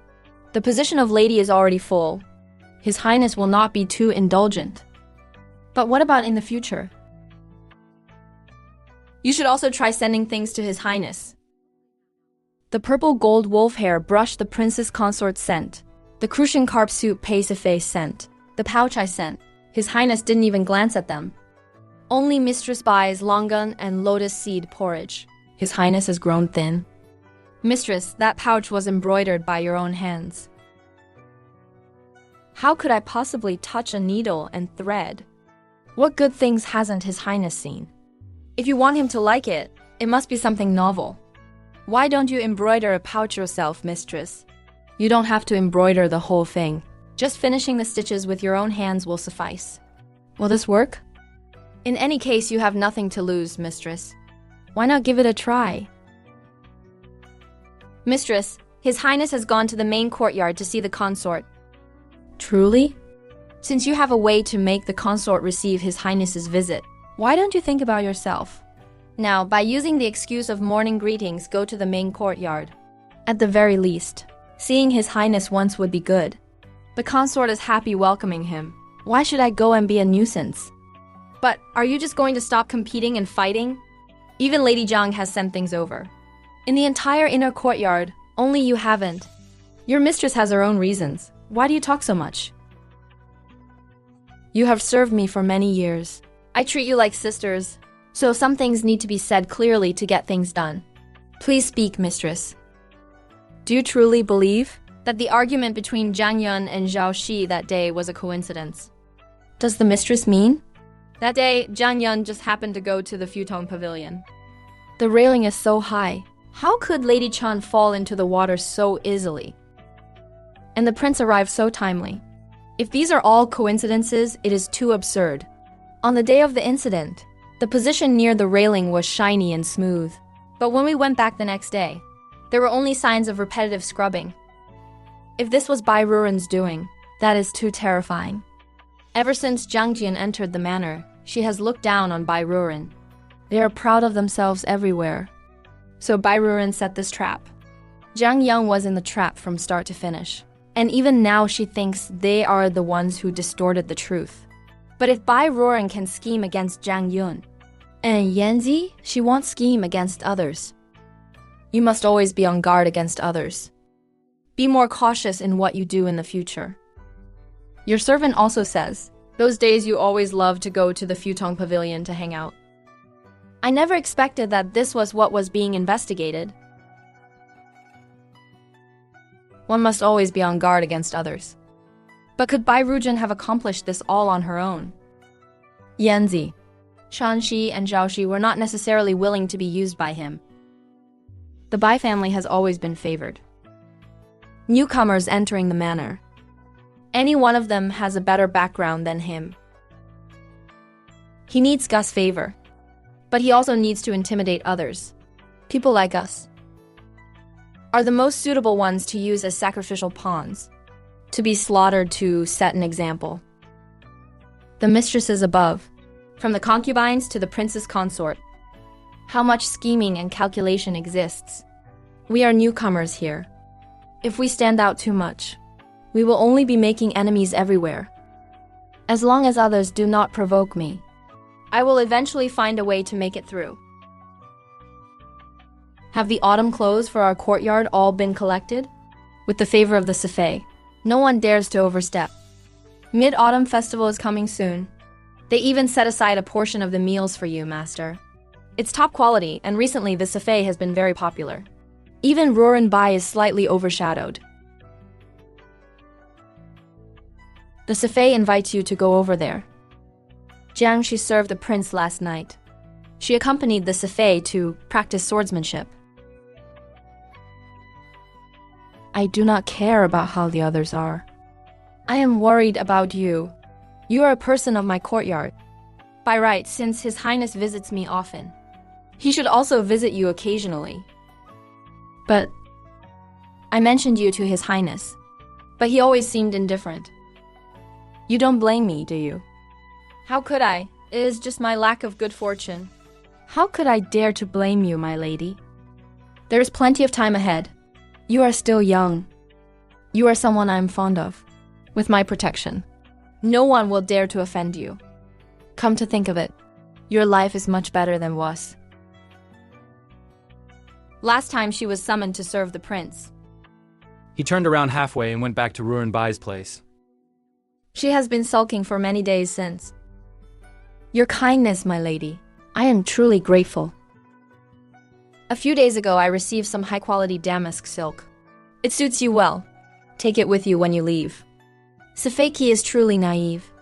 The position of lady is already full. His Highness will not be too indulgent. But what about in the future? You should also try sending things to His Highness. The purple gold wolf hair brushed the princess consort's scent. The Crucian carp soup pace scent. The pouch I sent. His Highness didn't even glance at them. Only Mistress Bai's longan and lotus seed porridge. His Highness has grown thin. Mistress, that pouch was embroidered by your own hands. How could I possibly touch a needle and thread? What good things hasn't His Highness seen? If you want him to like it, it must be something novel. Why don't you embroider a pouch yourself, mistress? You don't have to embroider the whole thing. Just finishing the stitches with your own hands will suffice. Will this work? In any case, you have nothing to lose, mistress. Why not give it a try? Mistress, His Highness has gone to the main courtyard to see the consort. Truly? Since you have a way to make the consort receive His Highness's visit, why don't you think about yourself? Now, by using the excuse of morning greetings, go to the main courtyard. At the very least, seeing His Highness once would be good. The consort is happy welcoming him. Why should I go and be a nuisance? But are you just going to stop competing and fighting? Even Lady Zhang has sent things over. In the entire inner courtyard, only you haven't. Your mistress has her own reasons. Why do you talk so much? You have served me for many years. I treat you like sisters, so some things need to be said clearly to get things done. Please speak, mistress. Do you truly believe that the argument between Zhang Yun and Zhao Shi that day was a coincidence? Does the mistress mean? That day, Zhang Yun just happened to go to the Futong Pavilion. The railing is so high. How could Lady Chun fall into the water so easily? And the prince arrived so timely. If these are all coincidences, it is too absurd. On the day of the incident, the position near the railing was shiny and smooth. But when we went back the next day, there were only signs of repetitive scrubbing. If this was Bai Ruoren's doing, that is too terrifying. Ever since Jiang Jian entered the manor, she has looked down on Bai Ruoren. They are proud of themselves everywhere. So Bai Ruoren set this trap. Jiang Yang was in the trap from start to finish. And even now she thinks they are the ones who distorted the truth. But if Bai Ruoren can scheme against Zhang Yun, and Yanzi, she won't scheme against others. You must always be on guard against others. Be more cautious in what you do in the future. Your servant also says, those days you always loved to go to the Futong Pavilion to hang out. I never expected that this was what was being investigated. One must always be on guard against others. But could Bai Rujin have accomplished this all on her own? Yanzi, Shanxi, and Zhaoxi were not necessarily willing to be used by him. The Bai family has always been favored. Newcomers entering the manor. Any one of them has a better background than him. He needs Gus' favor, but he also needs to intimidate others. People like us are the most suitable ones to use as sacrificial pawns, to be slaughtered to set an example. The mistresses above, from the concubines to the princess consort, how much scheming and calculation exists. We are newcomers here. If we stand out too much, we will only be making enemies everywhere. As long as others do not provoke me, I will eventually find a way to make it through. Have the autumn clothes for our courtyard all been collected? With the favor of the Sifei, no one dares to overstep. Mid-Autumn Festival is coming soon. They even set aside a portion of the meals for you, Master. It's top quality, and recently the Sifei has been very popular. Even Ruoren Bai is slightly overshadowed. The Sifei invites you to go over there. Jiang, she served the prince last night. She accompanied the Sifei to practice swordsmanship. I do not care about how the others are. I am worried about you. You are a person of my courtyard. By right, since His Highness visits me often, he should also visit you occasionally. But I mentioned you to His Highness, but he always seemed indifferent. You don't blame me, do you? How could I? It is just my lack of good fortune. How could I dare to blame you, my lady? There is plenty of time ahead. You are still young. You are someone I am fond of. With my protection, no one will dare to offend you. Come to think of it, your life is much better than was. Last time she was summoned to serve the prince. He turned around halfway and went back to Ruin Bai's place. She has been sulking for many days since. Your kindness, my lady. I am truly grateful. A few days ago, I received some high-quality damask silk. It suits you well. Take it with you when you leave. Safeki is truly naive.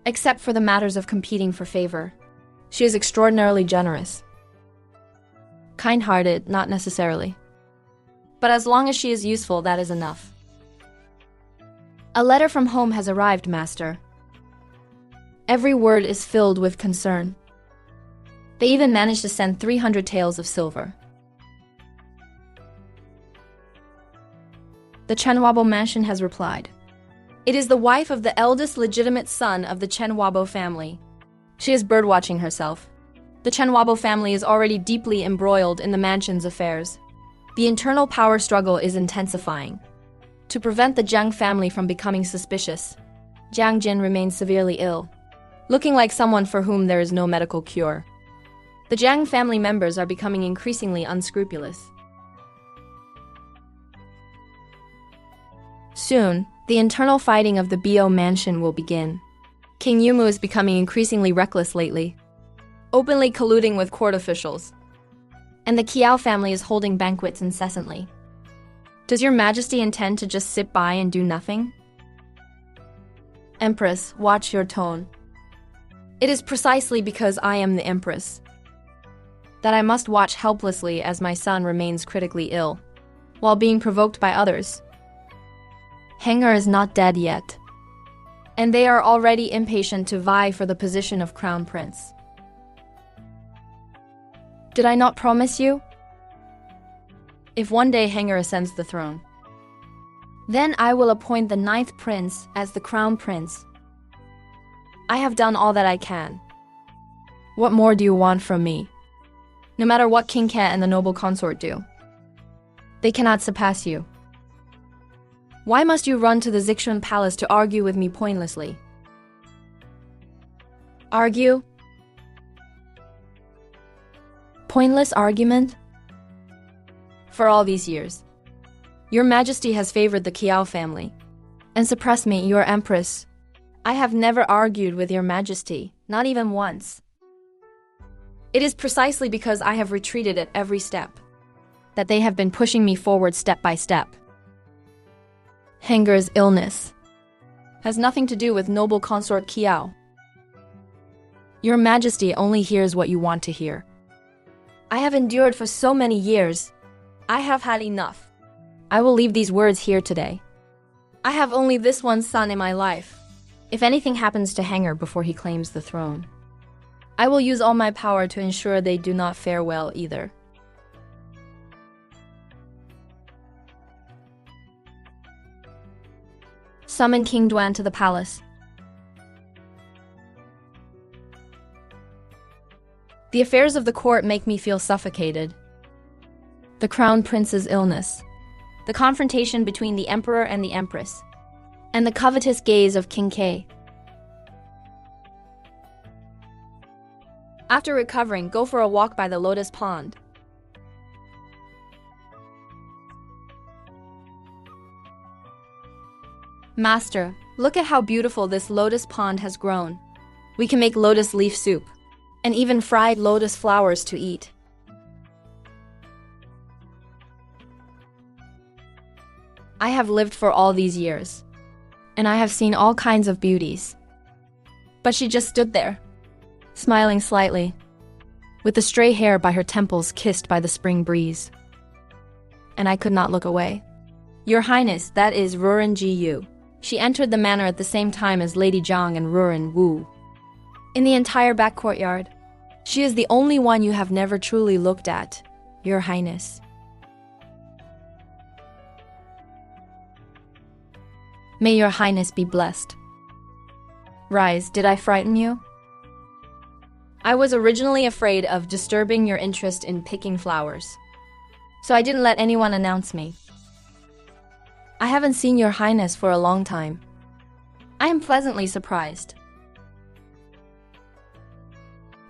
Except for the matters of competing for favor. She is extraordinarily generous. Kind-hearted, not necessarily. But as long as she is useful, that is enough. A letter from home has arrived, master. Every word is filled with concern. They even managed to send 300 taels of silver. The Chenwabo mansion has replied. It is the wife of the eldest legitimate son of the Chenwabo family. She is birdwatching herself. The Chenwabo family is already deeply embroiled in the mansion's affairs. The internal power struggle is intensifying. To prevent the Jiang family from becoming suspicious, Jiang Jin remains severely ill, looking like someone for whom there is no medical cure. The Jiang family members are becoming increasingly unscrupulous. Soon, the internal fighting of the Bo mansion will begin. King Yumu is becoming increasingly reckless lately, openly colluding with court officials. And the Kiao family is holding banquets incessantly. Does your majesty intend to just sit by and do nothing? Empress, watch your tone. It is precisely because I am the empress that I must watch helplessly as my son remains critically ill, while being provoked by others. Hanger is not dead yet, and they are already impatient to vie for the position of crown prince. Did I not promise you? If one day Hanger ascends the throne, then I will appoint the 9th prince as the crown prince. I have done all that I can. What more do you want from me? No matter what King Ke and the noble consort do, they cannot surpass you. Why must you run to the Zixuan palace to argue with me pointlessly? Argue? Pointless argument? For all these years, your majesty has favored the Kiao family and suppressed me, your empress. I have never argued with your majesty, not even once. It is precisely because I have retreated at every step that they have been pushing me forward step by step. Hanger's illness has nothing to do with noble consort Kiao. Your majesty only hears what you want to hear. I have endured for so many years. I have had enough. I will leave these words here today. I have only this one son in my life. If anything happens to Hanger before he claims the throne, I will use all my power to ensure they do not fare well either. Summon King Duan to the palace. The affairs of the court make me feel suffocated. The crown prince's illness, the confrontation between the emperor and the empress, and the covetous gaze of King Ke. After recovering, go for a walk by the lotus pond. Master, look at how beautiful this lotus pond has grown. We can make lotus leaf soup, and even fried lotus flowers to eat. I have lived for all these years, and I have seen all kinds of beauties. But she just stood there, smiling slightly, with the stray hair by her temples kissed by the spring breeze. And I could not look away. Your Highness, that is Ruren Ji Yu. She entered the manor at the same time as Lady Zhang and Ruren Wu. In the entire back courtyard, she is the only one you have never truly looked at, Your Highness. May Your Highness be blessed. Rise, did I frighten you? I was originally afraid of disturbing your interest in picking flowers, so I didn't let anyone announce me. I haven't seen Your Highness for a long time. I am pleasantly surprised.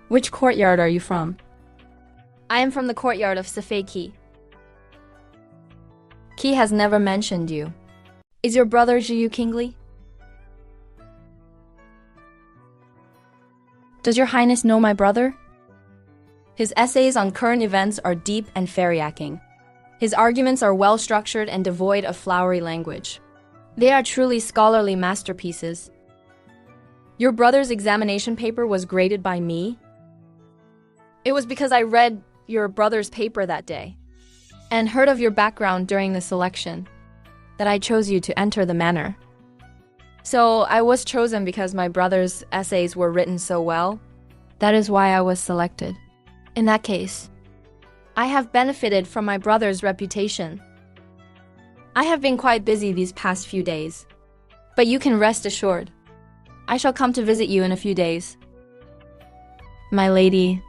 Which courtyard are you from? I am from the courtyard of Sifei Qi. Qi has never mentioned you. Is your brother Zhiyu kingly? Does Your Highness know my brother? His essays on current events are deep and fairy-acking. His arguments are well-structured and devoid of flowery language. They are truly scholarly masterpieces. Your brother's examination paper was graded by me? It was because I read your brother's paper that day and heard of your background during the selection that I chose you to enter the manor. So I was chosen because my brother's essays were written so well. That is why I was selected. In that case, I have benefited from my brother's reputation. I have been quite busy these past few days, but you can rest assured. I shall come to visit you in a few days. My lady,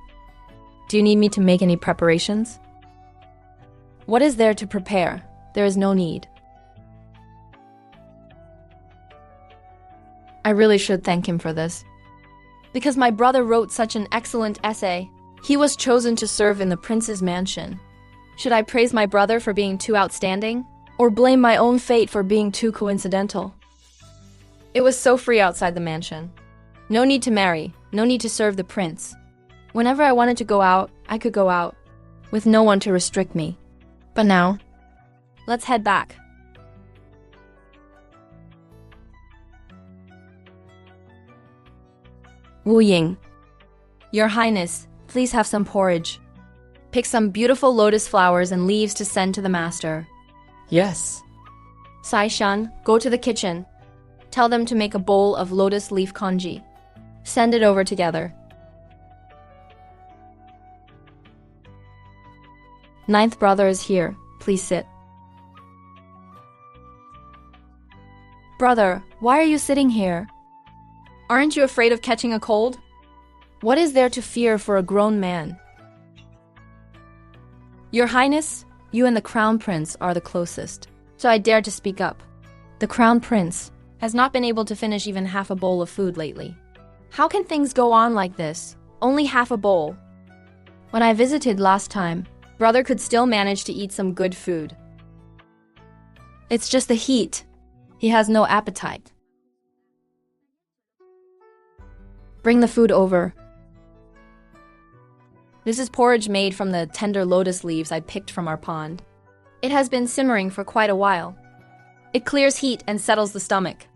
do you need me to make any preparations? What is there to prepare? There is no need. I really should thank him for this. Because my brother wrote such an excellent essay, he was chosen to serve in the prince's mansion. Should I praise my brother for being too outstanding? Or blame my own fate for being too coincidental? It was so free outside the mansion. No need to marry, no need to serve the prince. Whenever I wanted to go out, I could go out, with no one to restrict me. But now, let's head back. Wu Ying, Your Highness, please have some porridge. Pick some beautiful lotus flowers and leaves to send to the master. Yes. Sai Shan, go to the kitchen. Tell them to make a bowl of lotus leaf congee. Send it over together. Ninth brother is here. Please sit. Brother, why are you sitting here? Aren't you afraid of catching a cold? What is there to fear for a grown man? Your Highness, you and the Crown Prince are the closest, so I dare to speak up. The Crown Prince has not been able to finish even half a bowl of food lately. How can things go on like this? Only half a bowl. When I visited last time, brother could still manage to eat some good food. It's just the heat. He has no appetite. Bring the food over. This is porridge made from the tender lotus leaves I picked from our pond. It has been simmering for quite a while. It clears heat and settles the stomach.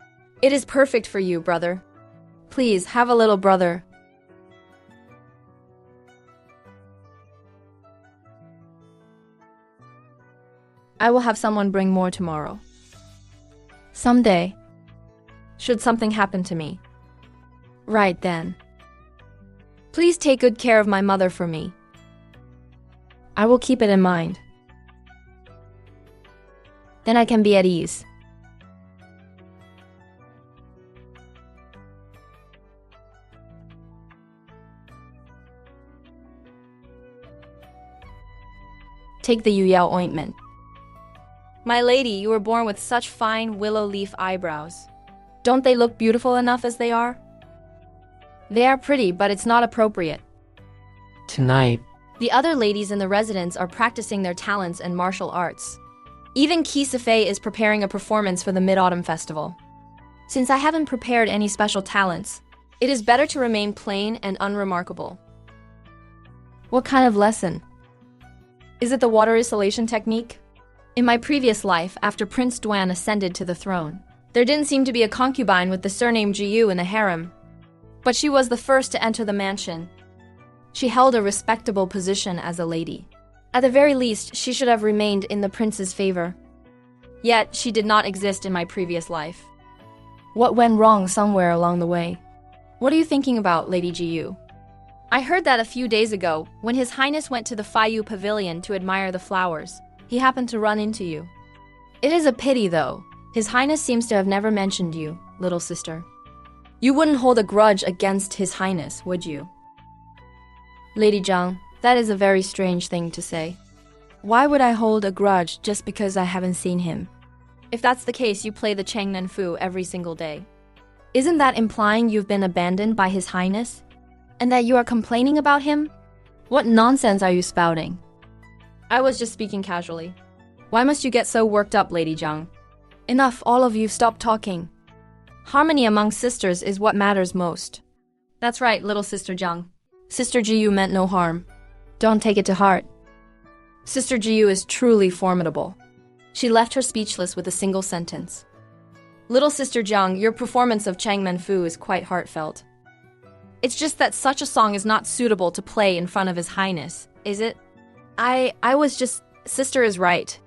It is perfect for you, brother. Please, have a little, brother. I will have someone bring more tomorrow. Someday. Should something happen to me. Right then. Please take good care of my mother for me. I will keep it in mind. Then I can be at ease. Take the Yuyao ointment. My lady, you were born with such fine willow leaf eyebrows. Don't they look beautiful enough as they are? They are pretty, but it's not appropriate. Tonight. The other ladies in the residence are practicing their talents and martial arts. Even Qi Sifei is preparing a performance for the Mid-Autumn Festival. Since I haven't prepared any special talents, it is better to remain plain and unremarkable. What kind of lesson? Is it the water isolation technique? In my previous life, after Prince Duan ascended to the throne, there didn't seem to be a concubine with the surname Jiyu in the harem. But she was the first to enter the mansion. She held a respectable position as a lady. At the very least, she should have remained in the prince's favor. Yet, she did not exist in my previous life. What went wrong somewhere along the way? What are you thinking about, Lady Jiyu? I heard that a few days ago, when His Highness went to the Faiyu Pavilion to admire the flowers, he happened to run into you. It is a pity, though. His Highness seems to have never mentioned you, little sister. You wouldn't hold a grudge against His Highness, would you? Lady Zhang, that is a very strange thing to say. Why would I hold a grudge just because I haven't seen him? If that's the case, you play the Changnan Fu every single day. Isn't that implying you've been abandoned by His Highness? And that you are complaining about him? What nonsense are you spouting? I was just speaking casually. Why must you get so worked up, Lady Zhang? Enough, all of you, stop talking. Harmony among sisters is what matters most. That's right, little Sister Zhang. Sister Jiyu meant no harm. Don't take it to heart. Sister Jiyu is truly formidable. She left her speechless with a single sentence. Little Sister Zhang, your performance of Changmen Fu is quite heartfelt. It's just that such a song is not suitable to play in front of His Highness, is it? Sister is right.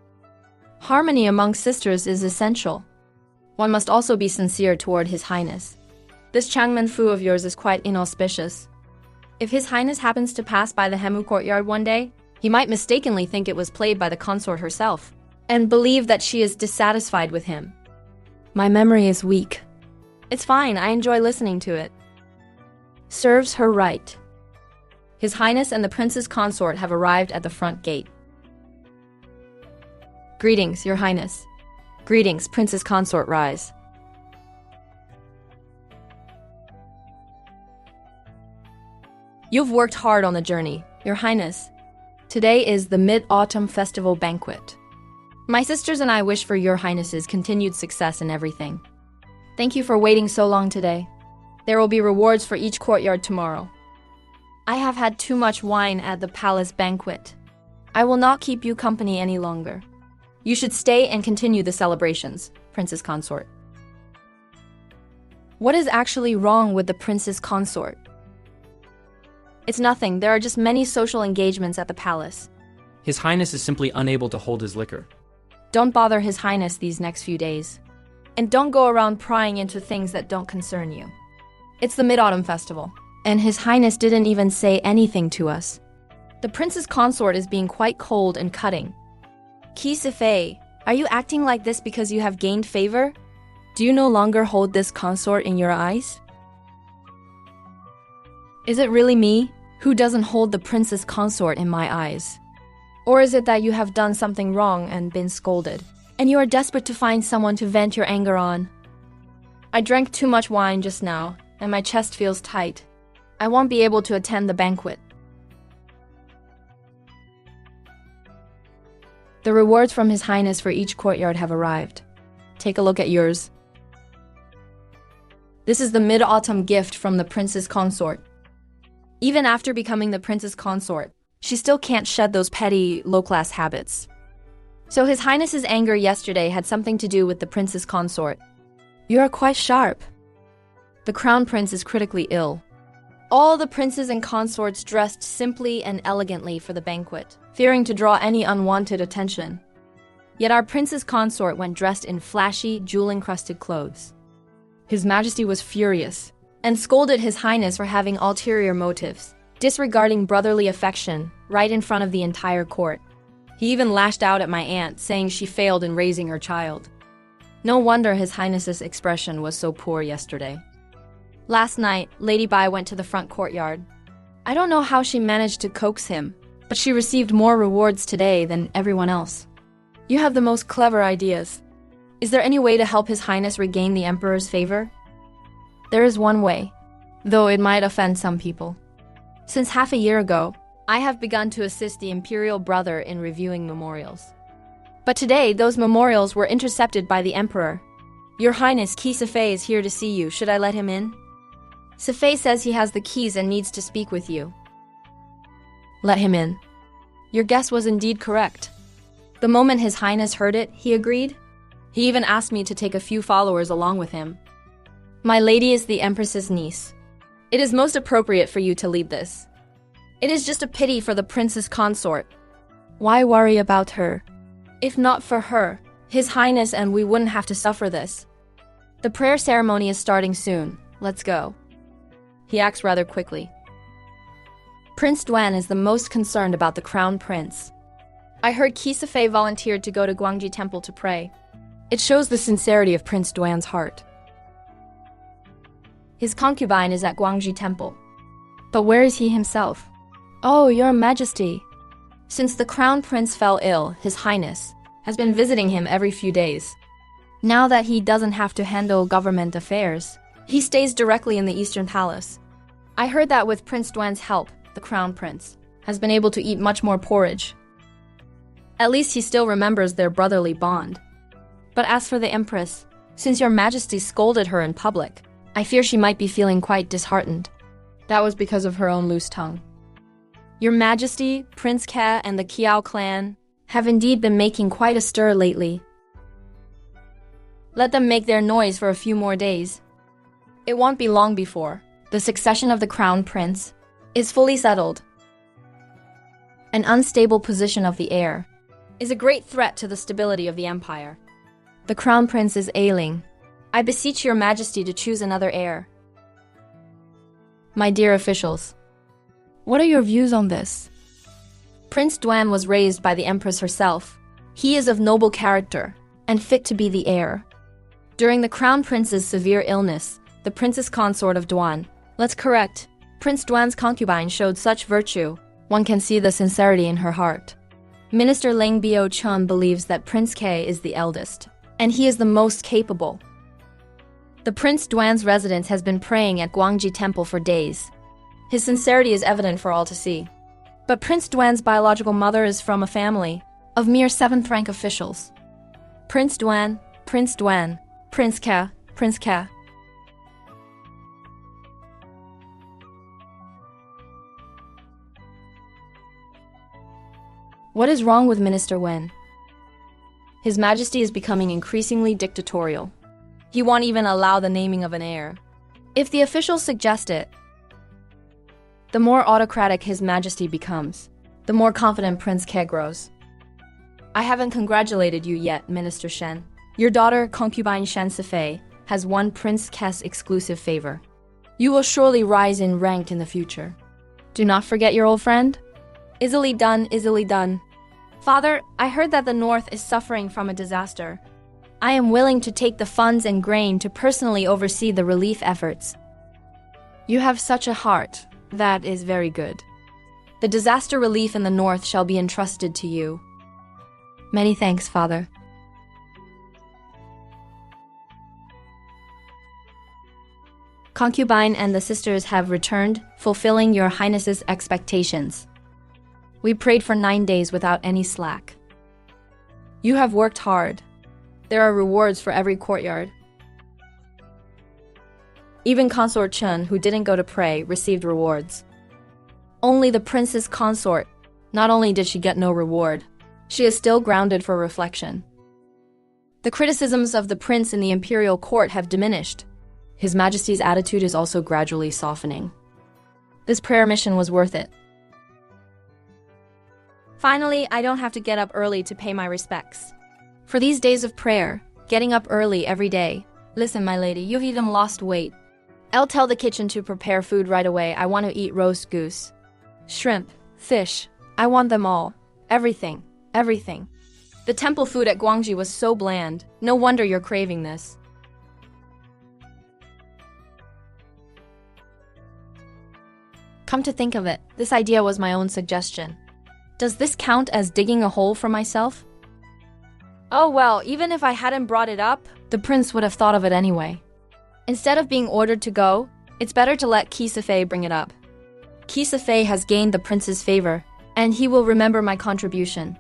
Harmony among sisters is essential. One must also be sincere toward His Highness. This Changmen Fu of yours is quite inauspicious. If His Highness happens to pass by the Hemu courtyard one day, he might mistakenly think it was played by the consort herself, and believe that she is dissatisfied with him. My memory is weak. It's fine, I enjoy listening to it. Serves her right. His Highness and the Prince's consort have arrived at the front gate. Greetings, Your Highness. Greetings, Prince's consort, rise. You've worked hard on the journey, Your Highness. Today is the Mid-Autumn Festival Banquet. My sisters and I wish for Your Highness's continued success in everything. Thank you for waiting so long today. There will be rewards for each courtyard tomorrow. I have had too much wine at the palace banquet. I will not keep you company any longer. You should stay and continue the celebrations, Prince's consort. What is actually wrong with the Prince's consort? It's nothing. There are just many social engagements at the palace. His Highness is simply unable to hold his liquor. Don't bother His Highness these next few days. And don't go around prying into things that don't concern you. It's the Mid-Autumn Festival, and His Highness didn't even say anything to us. The Prince's consort is being quite cold and cutting. Qi Sifei, are you acting like this because you have gained favor? Do you no longer hold this consort in your eyes? Is it really me who doesn't hold the Prince's consort in my eyes? Or is it that you have done something wrong and been scolded, and you are desperate to find someone to vent your anger on? I drank too much wine just now, and my chest feels tight. I won't be able to attend the banquet. The rewards from His Highness for each courtyard have arrived. Take a look at yours. This is the mid-autumn gift from the Prince's consort. Even after becoming the Prince's consort, she still can't shed those petty, low-class habits. So His Highness's anger yesterday had something to do with the Prince's consort. You are quite sharp. The Crown Prince is critically ill. All the princes and consorts dressed simply and elegantly for the banquet, fearing to draw any unwanted attention. Yet our Prince's consort went dressed in flashy, jewel-encrusted clothes. His Majesty was furious, and scolded His Highness for having ulterior motives, disregarding brotherly affection right in front of the entire court. He even lashed out at my aunt, saying she failed in raising her child. No wonder His Highness's expression was so poor yesterday. Last night, Lady Bai went to the front courtyard. I don't know how she managed to coax him, but she received more rewards today than everyone else. You have the most clever ideas. Is there any way to help His Highness regain the Emperor's favor? There is one way, though it might offend some people. Since half a year ago, I have begun to assist the Imperial Brother in reviewing memorials. But today, those memorials were intercepted by the Emperor. Your Highness, Qi Sifei is here to see you. Should I let him in? Sifei says he has the keys and needs to speak with you. Let him in. Your guess was indeed correct. The moment His Highness heard it, he agreed. He even asked me to take a few followers along with him. My lady is the Empress's niece. It is most appropriate for you to lead this. It is just a pity for the Prince's consort. Why worry about her? If not for her, His Highness and we wouldn't have to suffer this. The prayer ceremony is starting soon. Let's go. He acts rather quickly. Prince Duan is the most concerned about the crown prince. I heard Qi Sifei volunteered to go to Guangji Temple to pray. It shows the sincerity of Prince Duan's heart. His concubine is at Guangji Temple. But where is he himself? Oh, Your Majesty. Since the crown prince fell ill, His Highness has been visiting him every few days. Now that he doesn't have to handle government affairs, he stays directly in the Eastern Palace. I heard that with Prince Duan's help, the crown prince has been able to eat much more porridge. At least he still remembers their brotherly bond. But as for the Empress, since Your Majesty scolded her in public, I fear she might be feeling quite disheartened. That was because of her own loose tongue. Your Majesty, Prince Ke, and the Kiao clan have indeed been making quite a stir lately. Let them make their noise for a few more days. It won't be long before the succession of the crown prince is fully settled. An unstable position of the heir is a great threat to the stability of the empire. The crown prince is ailing. I beseech Your Majesty to choose another heir. My dear officials, what are your views on this? Prince Duan was raised by the Empress herself. He is of noble character and fit to be the heir. During the crown prince's severe illness, the princess consort of Duan, let's correct, Prince Duan's concubine showed such virtue, one can see the sincerity in her heart. Minister Ling Bio-chun believes that Prince Ke is the eldest, and he is the most capable. The Prince Duan's residence has been praying at Guangji Temple for days. His sincerity is evident for all to see. But Prince Duan's biological mother is from a family of mere 7th-rank officials. Prince Duan, Prince Duan, Prince Ke, Prince Ke. What is wrong with Minister Wen? His Majesty is becoming increasingly dictatorial. He won't even allow the naming of an heir. If the officials suggest it, the more autocratic His Majesty becomes, the more confident Prince Ke grows. I haven't congratulated you yet, Minister Shen. Your daughter, concubine Shen Sifei, has won Prince Ke's exclusive favor. You will surely rise in rank in the future. Do not forget your old friend. Easily done, easily done. Father, I heard that the North is suffering from a disaster. I am willing to take the funds and grain to personally oversee the relief efforts. You have such a heart. That is very good. The disaster relief in the North shall be entrusted to you. Many thanks, Father. Concubine and the sisters have returned, fulfilling Your Highness's expectations. We prayed for 9 days without any slack. You have worked hard. There are rewards for every courtyard. Even Consort Chun, who didn't go to pray, received rewards. Only the princess consort. Not only did she get no reward, she is still grounded for reflection. The criticisms of the prince in the imperial court have diminished. His Majesty's attitude is also gradually softening. This prayer mission was worth it. Finally, I don't have to get up early to pay my respects. For these days of prayer, getting up early every day. Listen, my lady, you've even lost weight. I'll tell the kitchen to prepare food right away. I want to eat roast goose, shrimp, fish. I want them all. Everything. Everything. The temple food at Guangji was so bland. No wonder you're craving this. Come to think of it, this idea was my own suggestion. Does this count as digging a hole for myself? Oh well, even if I hadn't brought it up, the prince would have thought of it anyway. Instead of being ordered to go, it's better to let Qi Sifei bring it up. Qi Sifei has gained the prince's favor, and he will remember my contribution.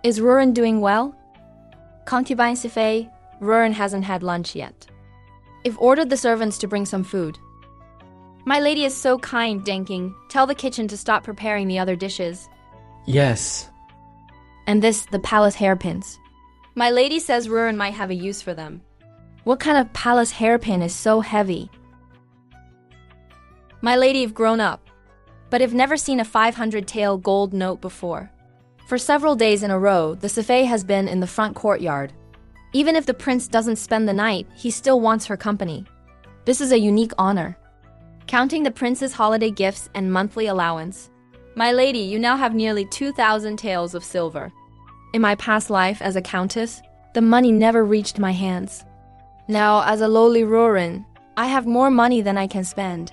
Is Ruren doing well? Concubine Sifei, Ruren hasn't had lunch yet. I've ordered the servants to bring some food. My lady is so kind, Denking. Tell the kitchen to stop preparing the other dishes. Yes. And this, the palace hairpins. My lady says Ruren might have a use for them. What kind of palace hairpin is so heavy? My lady, have grown up, but I've never seen a 500 tael gold note before. For several days in a row, the Sifei has been in the front courtyard. Even if the prince doesn't spend the night, he still wants her company. This is a unique honor. Counting the prince's holiday gifts and monthly allowance, my lady, you now have nearly 2,000 taels of silver. In my past life as a countess, the money never reached my hands. Now, as a lowly Rurin, I have more money than I can spend.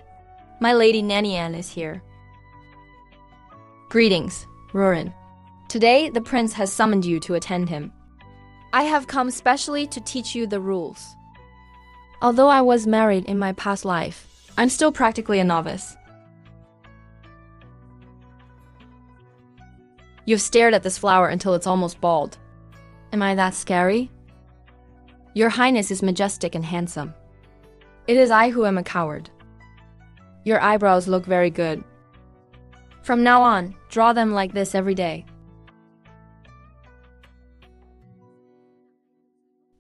My lady Nanian is here. Greetings, Rurin. Today, the prince has summoned you to attend him. I have come specially to teach you the rules. Although I was married in my past life, I'm still practically a novice. You've stared at this flower until it's almost bald. Am I that scary? Your Highness is majestic and handsome. It is I who am a coward. Your eyebrows look very good. From now on, draw them like this every day.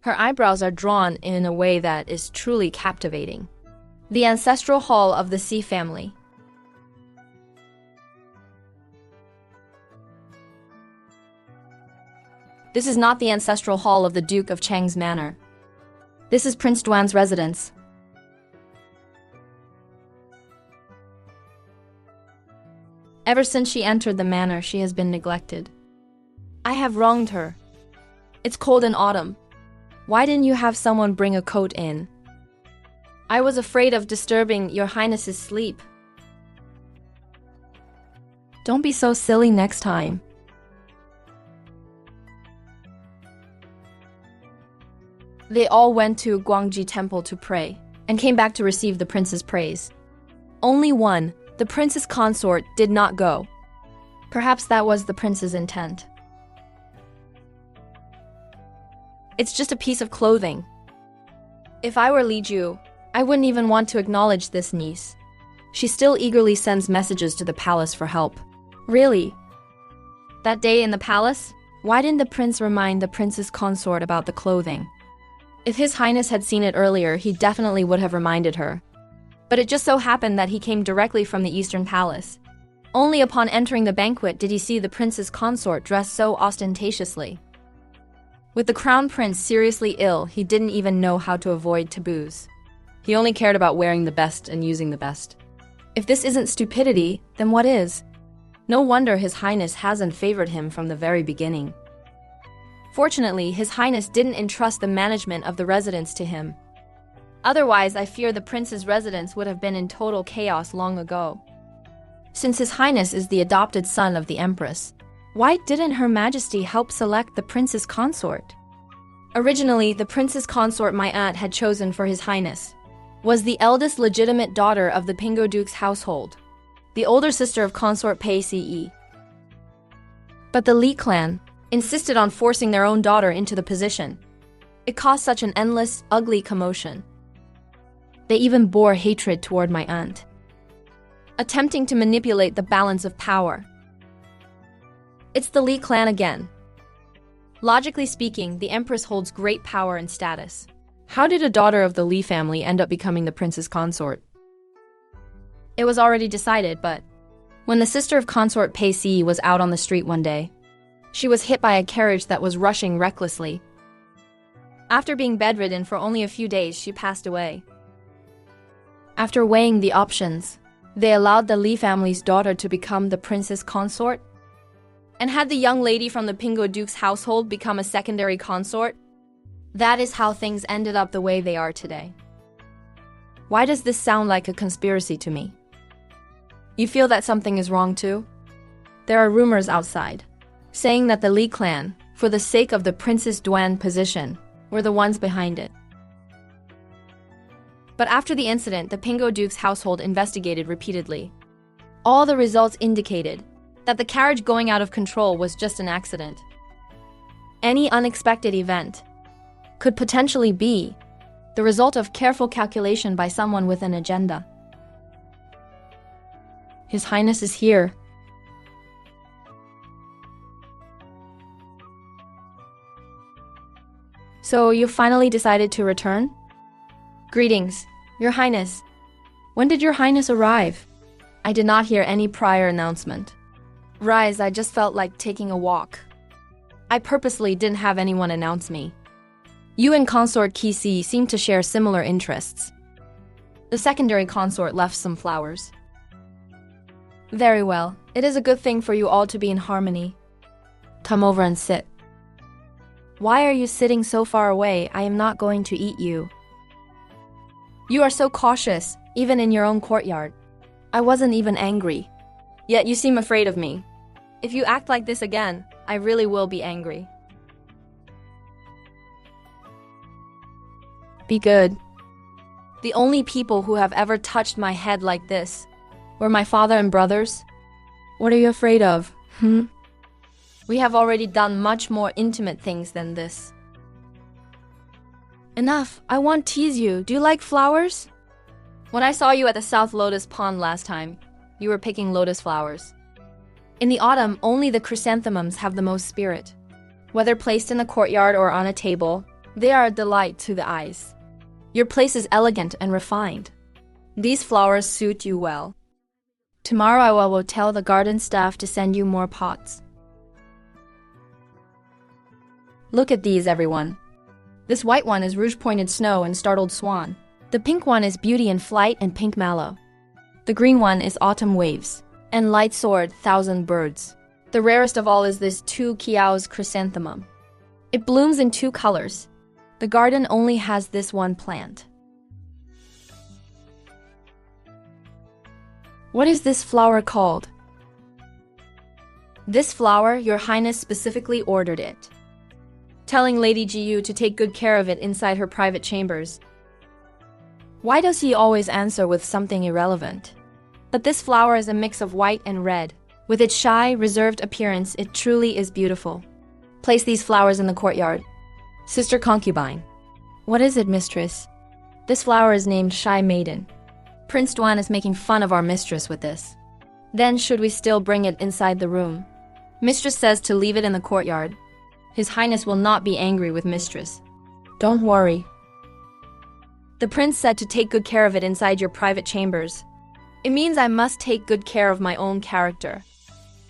Her eyebrows are drawn in a way that is truly captivating. The ancestral hall of the Xi family. This is not the ancestral hall of the Duke of Cheng's manor. This is Prince Duan's residence. Ever since she entered the manor, she has been neglected. I have wronged her. It's cold in autumn. Why didn't you have someone bring a coat in? I was afraid of disturbing your Highness's sleep. Don't be so silly next time. They all went to Guangji Temple to pray and came back to receive the prince's praise. Only one, the prince's consort, did not go. Perhaps that was the prince's intent. It's just a piece of clothing. If I were Li Ju, I wouldn't even want to acknowledge this niece. She still eagerly sends messages to the palace for help. Really? That day in the palace, why didn't the prince remind the prince's consort about the clothing? If His Highness had seen it earlier, he definitely would have reminded her. But it just so happened that he came directly from the Eastern Palace. Only upon entering the banquet did he see the prince's consort dressed so ostentatiously. With the crown prince seriously ill, he didn't even know how to avoid taboos. He only cared about wearing the best and using the best. If this isn't stupidity, then what is? No wonder His Highness hasn't favored him from the very beginning. Fortunately, His Highness didn't entrust the management of the residence to him. Otherwise, I fear the prince's residence would have been in total chaos long ago. Since His Highness is the adopted son of the Empress, why didn't Her Majesty help select the prince's consort? Originally, the prince's consort my aunt had chosen for His Highness was the eldest legitimate daughter of the Pingo Duke's household, the older sister of consort Pei Ce. But the Li clan insisted on forcing their own daughter into the position. It caused such an endless, ugly commotion. They even bore hatred toward my aunt, attempting to manipulate the balance of power. It's the Li clan again. Logically speaking, the Empress holds great power and status. How did a daughter of the Li family end up becoming the prince's consort? It was already decided, but when the sister of consort Pei Ce was out on the street one day, she was hit by a carriage that was rushing recklessly. After being bedridden for only a few days, she passed away. After weighing the options, they allowed the Li family's daughter to become the prince's consort. And had the young lady from the Pingo Duke's household become a secondary consort, that is how things ended up the way they are today. Why does this sound like a conspiracy to me? You feel that something is wrong too? There are rumors outside, saying that the Li clan, for the sake of the Princess Duan position, were the ones behind it. But after the incident, the Pingo Duke's household investigated repeatedly. All the results indicated that the carriage going out of control was just an accident. Any unexpected event could potentially be the result of careful calculation by someone with an agenda. His Highness is here. So you finally decided to return? Greetings, Your Highness. When did Your Highness arrive? I did not hear any prior announcement. Rise, I just felt like taking a walk. I purposely didn't have anyone announce me. You and consort Kisi seem to share similar interests. The secondary consort left some flowers. Very well. It is a good thing for you all to be in harmony. Come over and sit. Why are you sitting so far away? I am not going to eat you. You are so cautious, even in your own courtyard. I wasn't even angry. Yet you seem afraid of me. If you act like this again, I really will be angry. Be good. The only people who have ever touched my head like this were my father and brothers. What are you afraid of? We have already done much more intimate things than this. Enough. I won't tease you. Do you like flowers? When I saw you at the South Lotus Pond last time, you were picking lotus flowers. In the autumn, only the chrysanthemums have the most spirit. Whether placed in the courtyard or on a table, they are a delight to the eyes. Your place is elegant and refined. These flowers suit you well. Tomorrow I will tell the garden staff to send you more pots. Look at these, everyone. This white one is rouge-pointed snow and startled swan. The pink one is beauty in flight and pink mallow. The green one is autumn waves and light sword thousand birds. The rarest of all is this 2 Kiao's chrysanthemum. It blooms in 2 colors. The garden only has this one plant. What is this flower called? This flower, Your Highness specifically ordered it, telling Lady Jiyu to take good care of it inside her private chambers. Why does he always answer with something irrelevant? But this flower is a mix of white and red. With its shy, reserved appearance, it truly is beautiful. Place these flowers in the courtyard. Sister Concubine. What is it, mistress? This flower is named Shy Maiden. Prince Duan is making fun of our mistress with this. Then should we still bring it inside the room? Mistress says to leave it in the courtyard. His Highness will not be angry with mistress. Don't worry. The prince said to take good care of it inside your private chambers. It means I must take good care of my own character.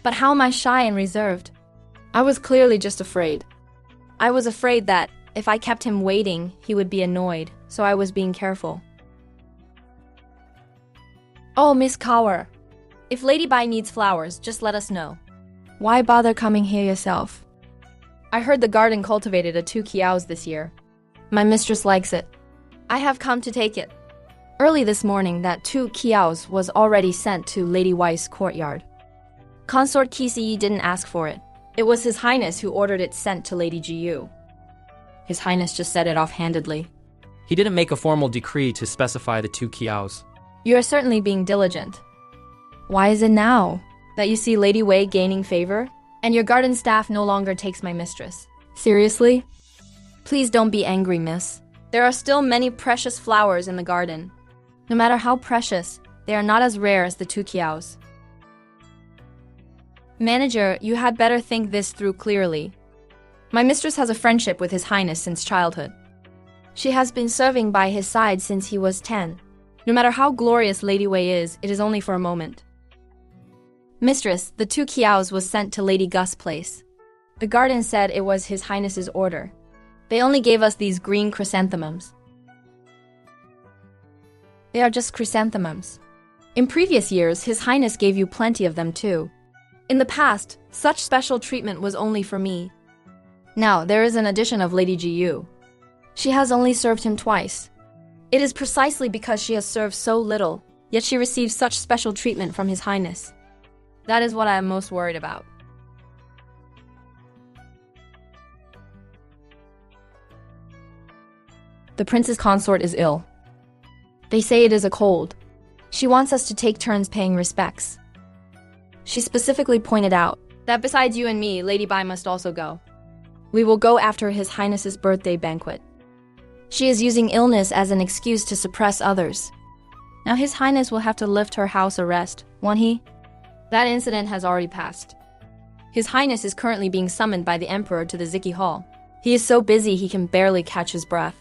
But how am I shy and reserved? I was clearly just afraid. I was afraid that if I kept him waiting, he would be annoyed, so I was being careful. Oh, Miss Kaur. If Lady Bai needs flowers, just let us know. Why bother coming here yourself? I heard the garden cultivated a 2 Kiaos this year. My mistress likes it. I have come to take it. Early this morning, that 2 Kiaos was already sent to Lady Wei's courtyard. Consort Kisi didn't ask for it. It was His Highness who ordered it sent to Lady Jiyu. His Highness just said it offhandedly. He didn't make a formal decree to specify the 2 Kiaos. You are certainly being diligent. Why is it now that you see Lady Wei gaining favor, and your garden staff no longer takes my mistress? Seriously? Please don't be angry, miss. There are still many precious flowers in the garden. No matter how precious, they are not as rare as the 2 Kiaos. Manager, you had better think this through clearly. My mistress has a friendship with His Highness since childhood. She has been serving by his side since he was 10. No matter how glorious Lady Wei is, it is only for a moment. Mistress, the 2 Kiaos was sent to Lady Gus' place. The garden said it was His Highness's order. They only gave us these green chrysanthemums. They are just chrysanthemums. In previous years, His Highness gave you plenty of them too. In the past, such special treatment was only for me. Now, there is an addition of Lady Jiyu. She has only served him twice. It is precisely because she has served so little, yet she receives such special treatment from His Highness. That is what I am most worried about. The prince's consort is ill. They say it is a cold. She wants us to take turns paying respects. She specifically pointed out that besides you and me, Lady Bai must also go. We will go after His Highness's birthday banquet. She is using illness as an excuse to suppress others. Now His Highness will have to lift her house arrest, won't he? That incident has already passed. His Highness is currently being summoned by the Emperor to the Ziki Hall. He is so busy he can barely catch his breath.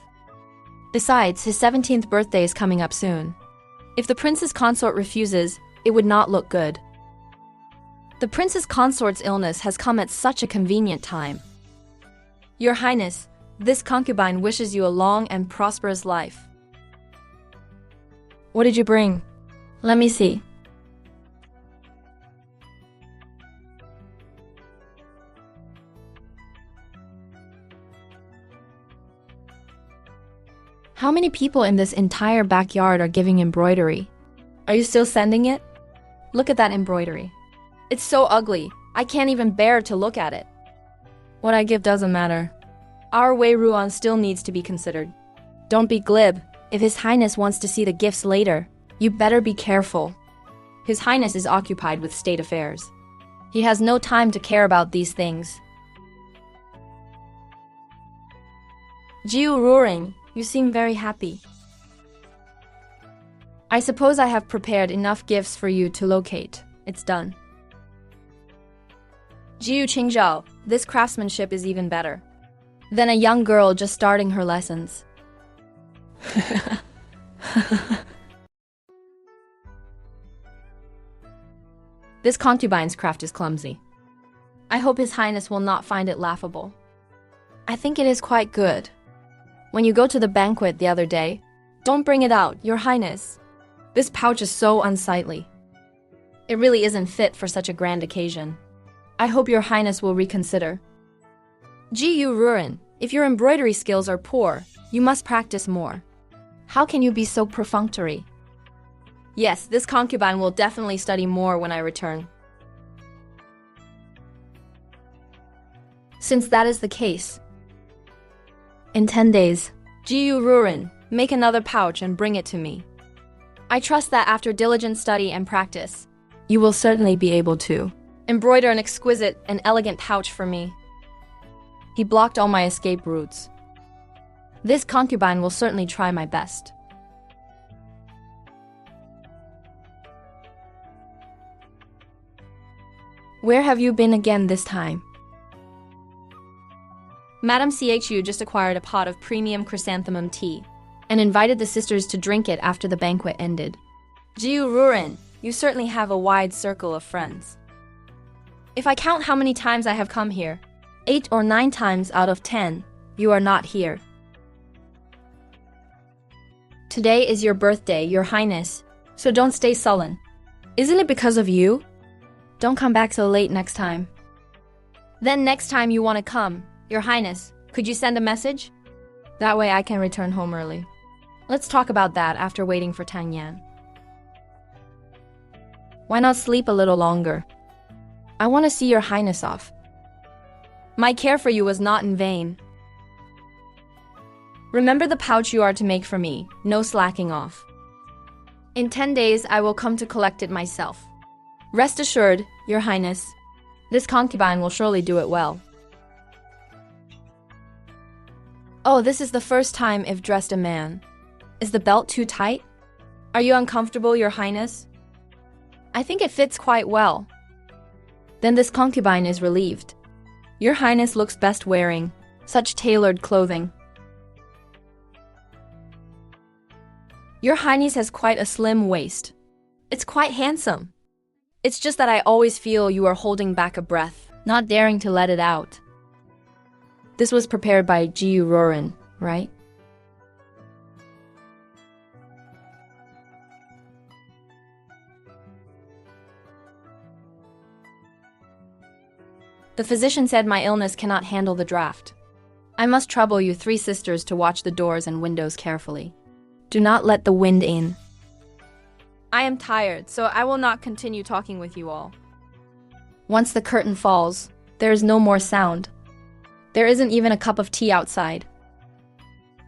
Besides, his 17th birthday is coming up soon. If the prince's consort refuses, it would not look good. The Princess Consort's illness has come at such a convenient time. Your Highness, this concubine wishes you a long and prosperous life. What did you bring? Let me see. How many people in this entire backyard are giving embroidery? Are you still sending it? Look at that embroidery. It's so ugly. I can't even bear to look at it. What I give doesn't matter. Our Wei Ruan still needs to be considered. Don't be glib. If His Highness wants to see the gifts later, you better be careful. His Highness is occupied with state affairs. He has no time to care about these things. Jiu Ruring, you seem very happy. I suppose I have prepared enough gifts for you to locate. It's done. Jiu Qingzhao, this craftsmanship is even better than a young girl just starting her lessons. This concubine's craft is clumsy. I hope His Highness will not find it laughable. I think it is quite good. When you go to the banquet the other day, don't bring it out, Your Highness. This pouch is so unsightly. It really isn't fit for such a grand occasion. I hope Your Highness will reconsider. Ji Yu Ruren, if your embroidery skills are poor, you must practice more. How can you be so perfunctory? Yes, this concubine will definitely study more when I return. Since that is the case, in 10 days, Ji Yu Ruren, make another pouch and bring it to me. I trust that after diligent study and practice, you will certainly be able to embroider an exquisite and elegant pouch for me. He blocked all my escape routes. This concubine will certainly try my best. Where have you been again this time? Madame Chu just acquired a pot of premium chrysanthemum tea and invited the sisters to drink it after the banquet ended. Jiu Ruren, you certainly have a wide circle of friends. If I count how many times I have come here, 8 or 9 times out of 10, you are not here. Today is your birthday, Your Highness, so don't stay sullen. Isn't it because of you? Don't come back so late next time. Then next time you want to come, Your Highness, could you send a message? That way I can return home early. Let's talk about that after waiting for Tang Yan. Why not sleep a little longer? I want to see Your Highness off. My care for you was not in vain. Remember the pouch you are to make for me, no slacking off. In 10 days, I will come to collect it myself. Rest assured, Your Highness, this concubine will surely do it well. Oh, this is the first time I've dressed a man. Is the belt too tight? Are you uncomfortable, Your Highness? I think it fits quite well. Then this concubine is relieved. Your Highness looks best wearing such tailored clothing. Your Highness has quite a slim waist. It's quite handsome. It's just that I always feel you are holding back a breath, not daring to let it out. This was prepared by Jiu Ruren, right? The physician said my illness cannot handle the draft. I must trouble you 3 sisters to watch the doors and windows carefully. Do not let the wind in. I am tired, so I will not continue talking with you all. Once the curtain falls, there is no more sound. There isn't even a cup of tea outside.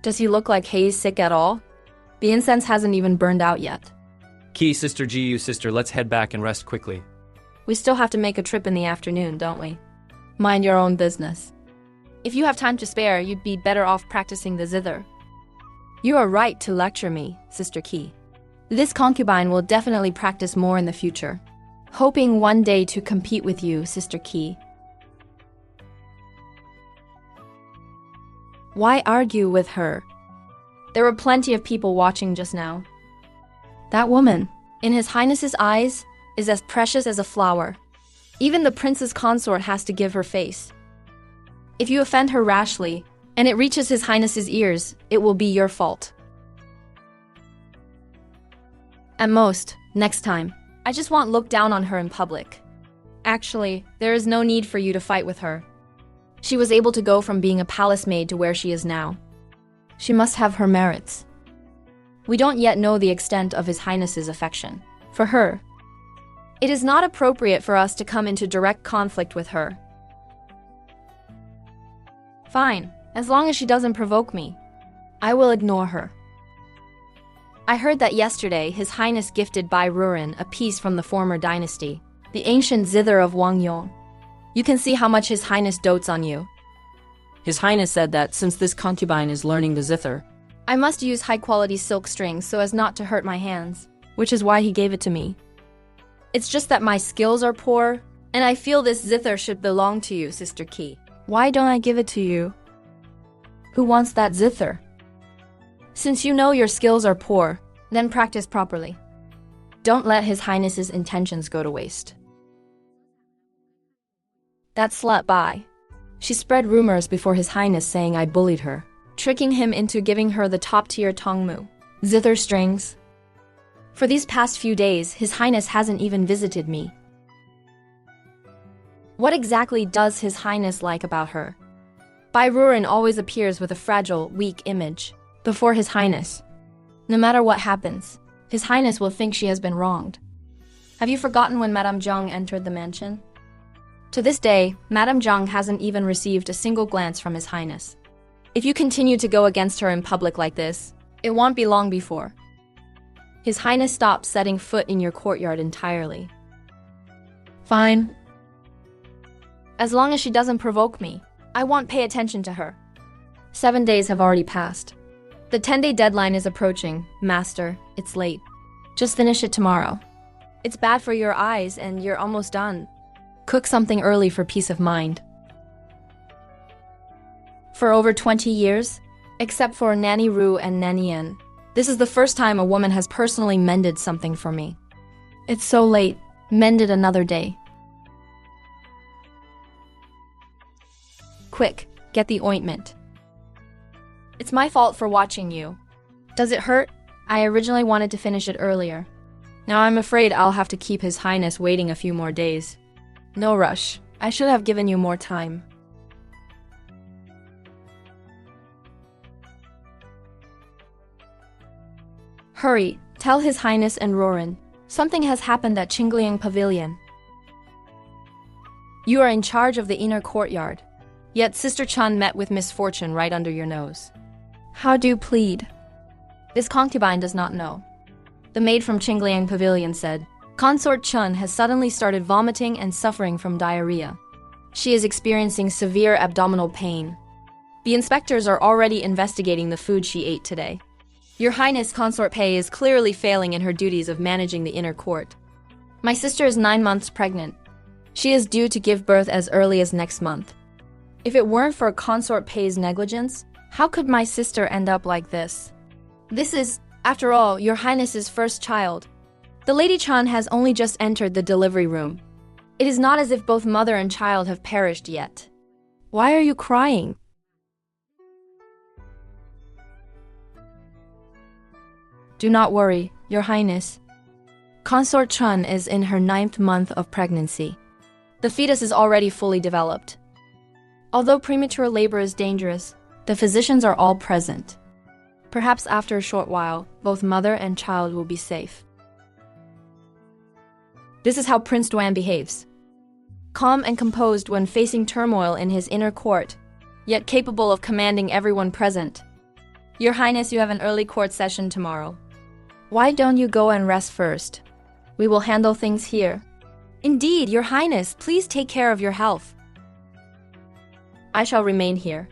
Does he look like he is sick at all? The incense hasn't even burned out yet. Key, Sister Jiu, sister, let's head back and rest quickly. We still have to make a trip in the afternoon, don't we? Mind your own business. If you have time to spare, you'd be better off practicing the zither. You are right to lecture me, Sister Qi. This concubine will definitely practice more in the future, hoping one day to compete with you, Sister Qi. Why argue with her? There were plenty of people watching just now. That woman, in His Highness's eyes, is as precious as a flower. Even the prince's consort has to give her face. If you offend her rashly, and it reaches His Highness's ears, it will be your fault. At most, next time, I just won't look down on her in public. Actually, there is no need for you to fight with her. She was able to go from being a palace maid to where she is now. She must have her merits. We don't yet know the extent of His Highness's affection for her. It is not appropriate for us to come into direct conflict with her. Fine, as long as she doesn't provoke me. I will ignore her. I heard that yesterday His Highness gifted Bai Ruren a piece from the former dynasty, the ancient zither of Wang Yong. You can see how much His Highness dotes on you. His Highness said that since this concubine is learning the zither, I must use high-quality silk strings so as not to hurt my hands, which is why he gave it to me. It's just that my skills are poor, and I feel this zither should belong to you, Sister Qi. Why don't I give it to you? Who wants that zither? Since you know your skills are poor, then practice properly. Don't let His Highness's intentions go to waste. That slut Bai. She spread rumors before His Highness saying I bullied her, tricking him into giving her the top-tier tongmu, zither strings. For these past few days, His Highness hasn't even visited me. What exactly does His Highness like about her? Bai Ruren always appears with a fragile, weak image before His Highness. No matter what happens, His Highness will think she has been wronged. Have you forgotten when Madame Zhang entered the mansion? To this day, Madame Zhang hasn't even received a single glance from His Highness. If you continue to go against her in public like this, it won't be long before His Highness stops setting foot in your courtyard entirely. Fine. As long as she doesn't provoke me, I won't pay attention to her. 7 days have already passed. The 10-day deadline is approaching, Master. It's late. Just finish it tomorrow. It's bad for your eyes and you're almost done. Cook something early for peace of mind. For over 20 years, except for Nanny Ru and Nanny Yen, this is the first time a woman has personally mended something for me. It's so late. Mend it another day. Quick, get the ointment. It's my fault for watching you. Does it hurt? I originally wanted to finish it earlier. Now I'm afraid I'll have to keep His Highness waiting a few more days. No rush. I should have given you more time. Hurry, tell His Highness and Ruren. Something has happened at Qingliang Pavilion. You are in charge of the inner courtyard. Yet Sister Chun met with misfortune right under your nose. How do you plead? This concubine does not know. The maid from Qingliang Pavilion said, Consort Chun has suddenly started vomiting and suffering from diarrhea. She is experiencing severe abdominal pain. The inspectors are already investigating the food she ate today. Your Highness Consort Pei is clearly failing in her duties of managing the inner court. My sister is 9 months pregnant. She is due to give birth as early as next month. If it weren't for Consort Pei's negligence, how could my sister end up like this? This is, after all, Your Highness's first child. The Lady Chan has only just entered the delivery room. It is not as if both mother and child have perished yet. Why are you crying? Do not worry, Your Highness. Consort Chun is in her 9th month of pregnancy. The fetus is already fully developed. Although premature labor is dangerous, the physicians are all present. Perhaps after a short while, both mother and child will be safe. This is how Prince Duan behaves. Calm and composed when facing turmoil in his inner court, yet capable of commanding everyone present. Your Highness, you have an early court session tomorrow. Why don't you go and rest first? We will handle things here. Indeed, Your Highness, please take care of your health. I shall remain here.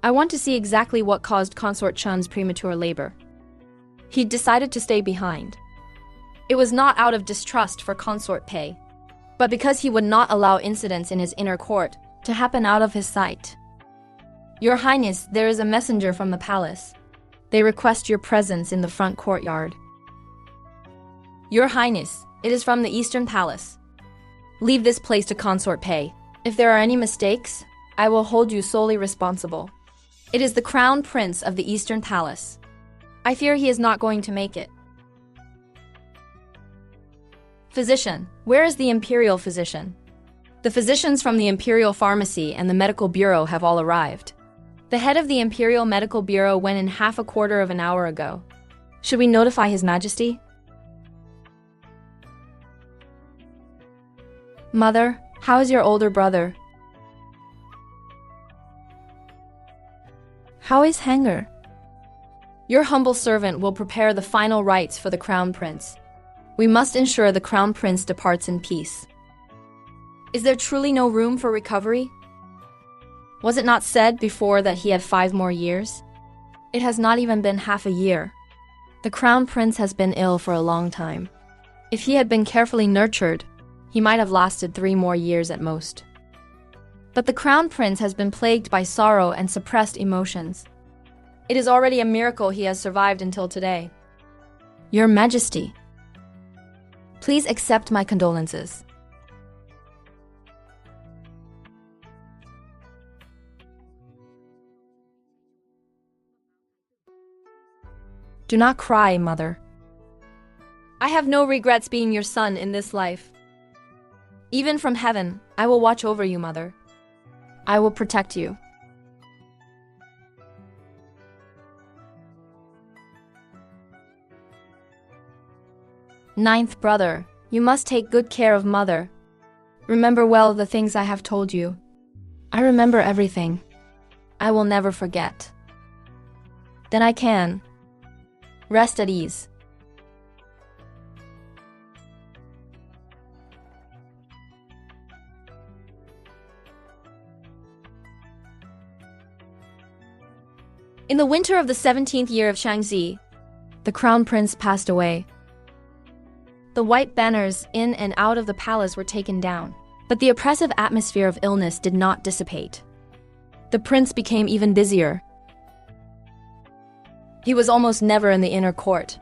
I want to see exactly what caused Consort Chun's premature labor. He decided to stay behind. It was not out of distrust for Consort Pei, but because he would not allow incidents in his inner court to happen out of his sight. Your Highness, there is a messenger from the palace. They request your presence in the front courtyard. Your Highness, it is from the Eastern Palace. Leave this place to Consort Pei. If there are any mistakes, I will hold you solely responsible. It is the Crown Prince of the Eastern Palace. I fear he is not going to make it. Physician, where is the Imperial Physician? The physicians from the Imperial Pharmacy and the Medical Bureau have all arrived. The head of the Imperial Medical Bureau went in half a quarter of an hour ago. Should we notify His Majesty? Mother, how is your older brother? How is Hanger? Your humble servant will prepare the final rites for the Crown Prince. We must ensure the Crown Prince departs in peace. Is there truly no room for recovery? Was it not said before that he had 5 more years? It has not even been half a year. The Crown Prince has been ill for a long time. If he had been carefully nurtured, he might have lasted 3 more years at most. But the Crown Prince has been plagued by sorrow and suppressed emotions. It is already a miracle he has survived until today. Your Majesty, please accept my condolences. Do not cry, Mother. I have no regrets being your son in this life. Even from heaven, I will watch over you, Mother. I will protect you. Ninth brother, you must take good care of Mother. Remember well the things I have told you. I remember everything. I will never forget. Then I can. Rest at ease. In the winter of the 17th year of Shangzi, the Crown Prince passed away. The white banners in and out of the palace were taken down, but the oppressive atmosphere of illness did not dissipate. The prince became even busier. He was almost never in the inner court.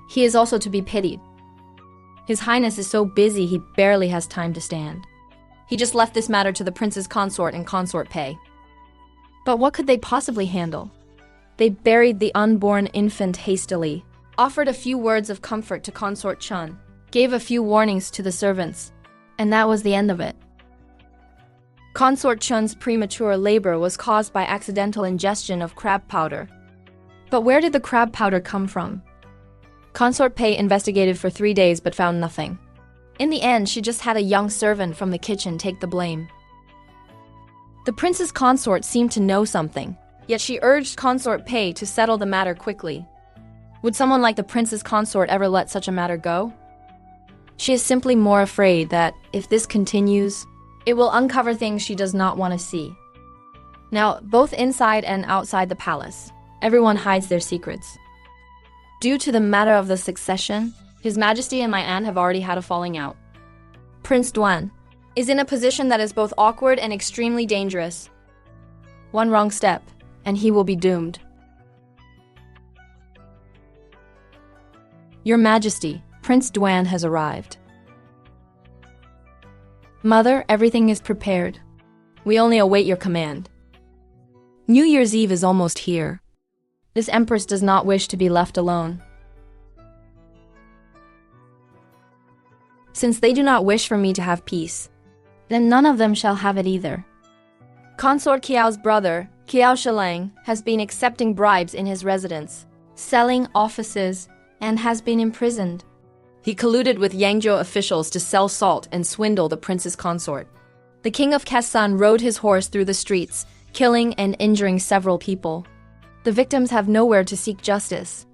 He is also to be pitied. His Highness is so busy he barely has time to stand. He just left this matter to the prince's consort and Consort Pei. But what could they possibly handle? They buried the unborn infant hastily, offered a few words of comfort to Consort Chun, gave a few warnings to the servants, and that was the end of it. Consort Chun's premature labor was caused by accidental ingestion of crab powder. But where did the crab powder come from? Consort Pei investigated for 3 days but found nothing. In the end, she just had a young servant from the kitchen take the blame. The prince's consort seemed to know something, yet she urged Consort Pei to settle the matter quickly. Would someone like the prince's consort ever let such a matter go? She is simply more afraid that, if this continues, it will uncover things she does not want to see. Now, both inside and outside the palace, everyone hides their secrets. Due to the matter of the succession, His Majesty and my aunt have already had a falling out. Prince Duan is in a position that is both awkward and extremely dangerous. One wrong step, and he will be doomed. Your Majesty, Prince Duan has arrived. Mother, everything is prepared. We only await your command. New Year's Eve is almost here. This Empress does not wish to be left alone. Since they do not wish for me to have peace, then none of them shall have it either. Consort Kiao's brother, Kiao Shilang, has been accepting bribes in his residence, selling offices, and has been imprisoned. He colluded with Yangzhou officials to sell salt and swindle the prince's consort. The king of Kesan rode his horse through the streets, killing and injuring several people. The victims have nowhere to seek justice.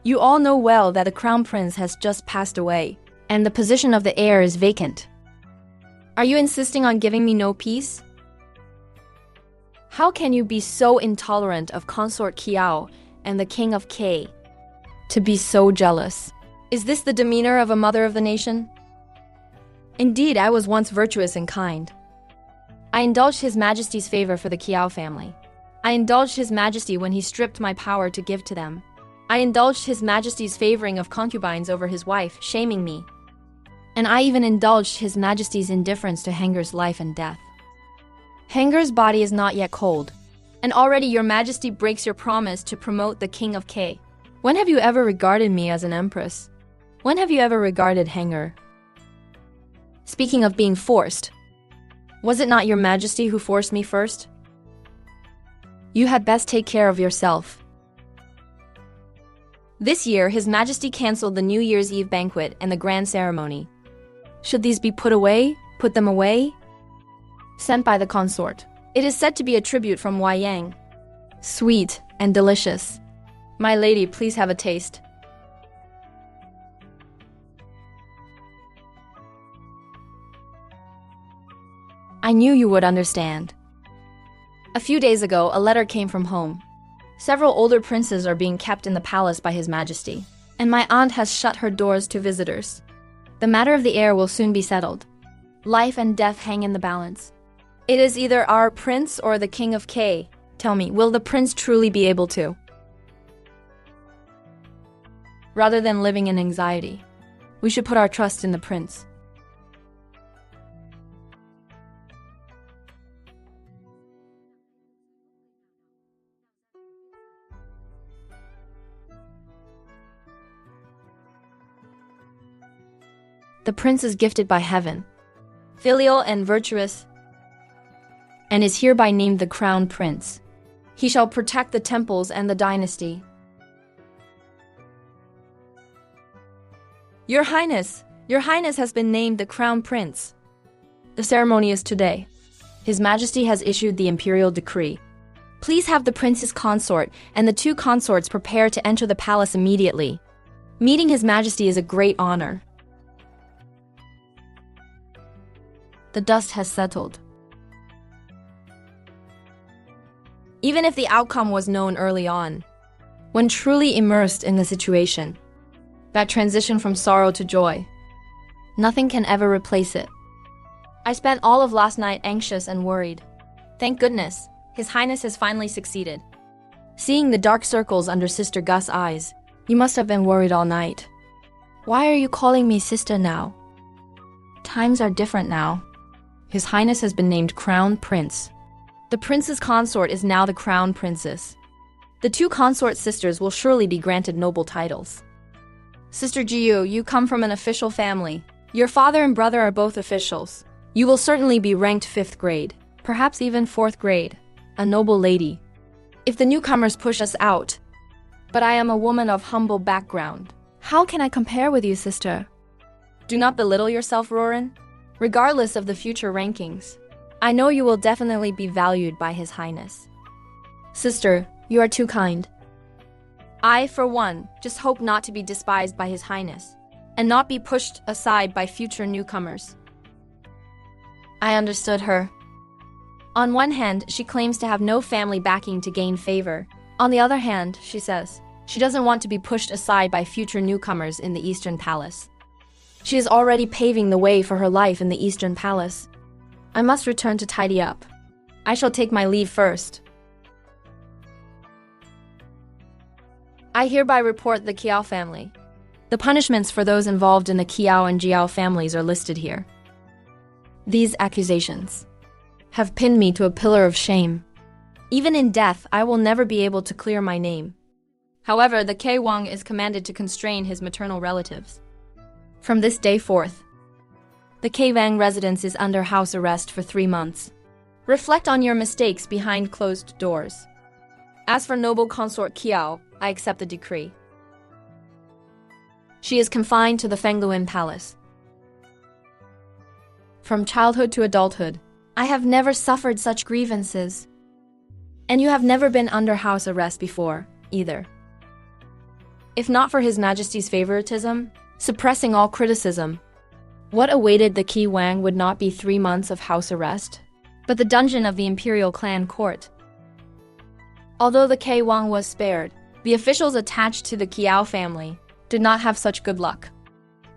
You all know well that the crown prince has just passed away, and the position of the heir is vacant. Are you insisting on giving me no peace? How can you be so intolerant of Consort Kiao and the king of K? To be so jealous. Is this the demeanor of a mother of the nation? Indeed, I was once virtuous and kind. I indulged His Majesty's favor for the Kiao family. I indulged His Majesty when he stripped my power to give to them. I indulged His Majesty's favoring of concubines over his wife, shaming me. And I even indulged His Majesty's indifference to Hanger's life and death. Hanger's body is not yet cold, and already your Majesty breaks your promise to promote the King of K. When have you ever regarded me as an empress? When have you ever regarded Hanger? Speaking of being forced, was it not your Majesty who forced me first? You had best take care of yourself. This year, His Majesty cancelled the New Year's Eve banquet and the grand ceremony. Should these be put away? Put them away? Sent by the consort. It is said to be a tribute from Wai Yang. Sweet and delicious. My lady, please have a taste. I knew you would understand. A few days ago, a letter came from home. Several older princes are being kept in the palace by His Majesty, and my aunt has shut her doors to visitors. The matter of the heir will soon be settled. Life and death hang in the balance. It is either our prince or the King of K. Tell me, will the prince truly be able to? Rather than living in anxiety, we should put our trust in the prince. The prince is gifted by heaven, filial and virtuous, and is hereby named the crown prince. He shall protect the temples and the dynasty. Your Highness has been named the crown prince. The ceremony is today. His Majesty has issued the imperial decree. Please have the prince's consort and the two consorts prepare to enter the palace immediately. Meeting His Majesty is a great honor. The dust has settled. Even if the outcome was known early on, when truly immersed in the situation, that transition from sorrow to joy, nothing can ever replace it. I spent all of last night anxious and worried. Thank goodness, His Highness has finally succeeded. Seeing the dark circles under Sister Gus' eyes, you must have been worried all night. Why are you calling me sister now? Times are different now. His Highness has been named Crown Prince. The prince's consort is now the Crown Princess. The two consort sisters will surely be granted noble titles. Sister Jiyu, you come from an official family. Your father and brother are both officials. You will certainly be ranked 5th grade, perhaps even 4th grade, a noble lady. If the newcomers push us out, but I am a woman of humble background. How can I compare with you, sister? Do not belittle yourself, Roran. Regardless of the future rankings, I know you will definitely be valued by His Highness. Sister, you are too kind. I, for one, just hope not to be despised by His Highness, and not be pushed aside by future newcomers. I understood her. On one hand, she claims to have no family backing to gain favor. On the other hand, she says, she doesn't want to be pushed aside by future newcomers in the Eastern Palace. She is already paving the way for her life in the Eastern Palace. I must return to tidy up. I shall take my leave first. I hereby report the Kiao family. The punishments for those involved in the Kiao and Jiao families are listed here. These accusations have pinned me to a pillar of shame. Even in death, I will never be able to clear my name. However, the K Wang is commanded to constrain his maternal relatives. From this day forth, the K Wang residence is under house arrest for 3 months. Reflect on your mistakes behind closed doors. As for noble consort Kiao, I accept the decree. She is confined to the Fengluin Palace. From childhood to adulthood, I have never suffered such grievances. And you have never been under house arrest before, either. If not for His Majesty's favoritism, suppressing all criticism, what awaited the Ki Wang would not be 3 months of house arrest, but the dungeon of the imperial clan court. Although the K Wang was spared, the officials attached to the Kiao family did not have such good luck.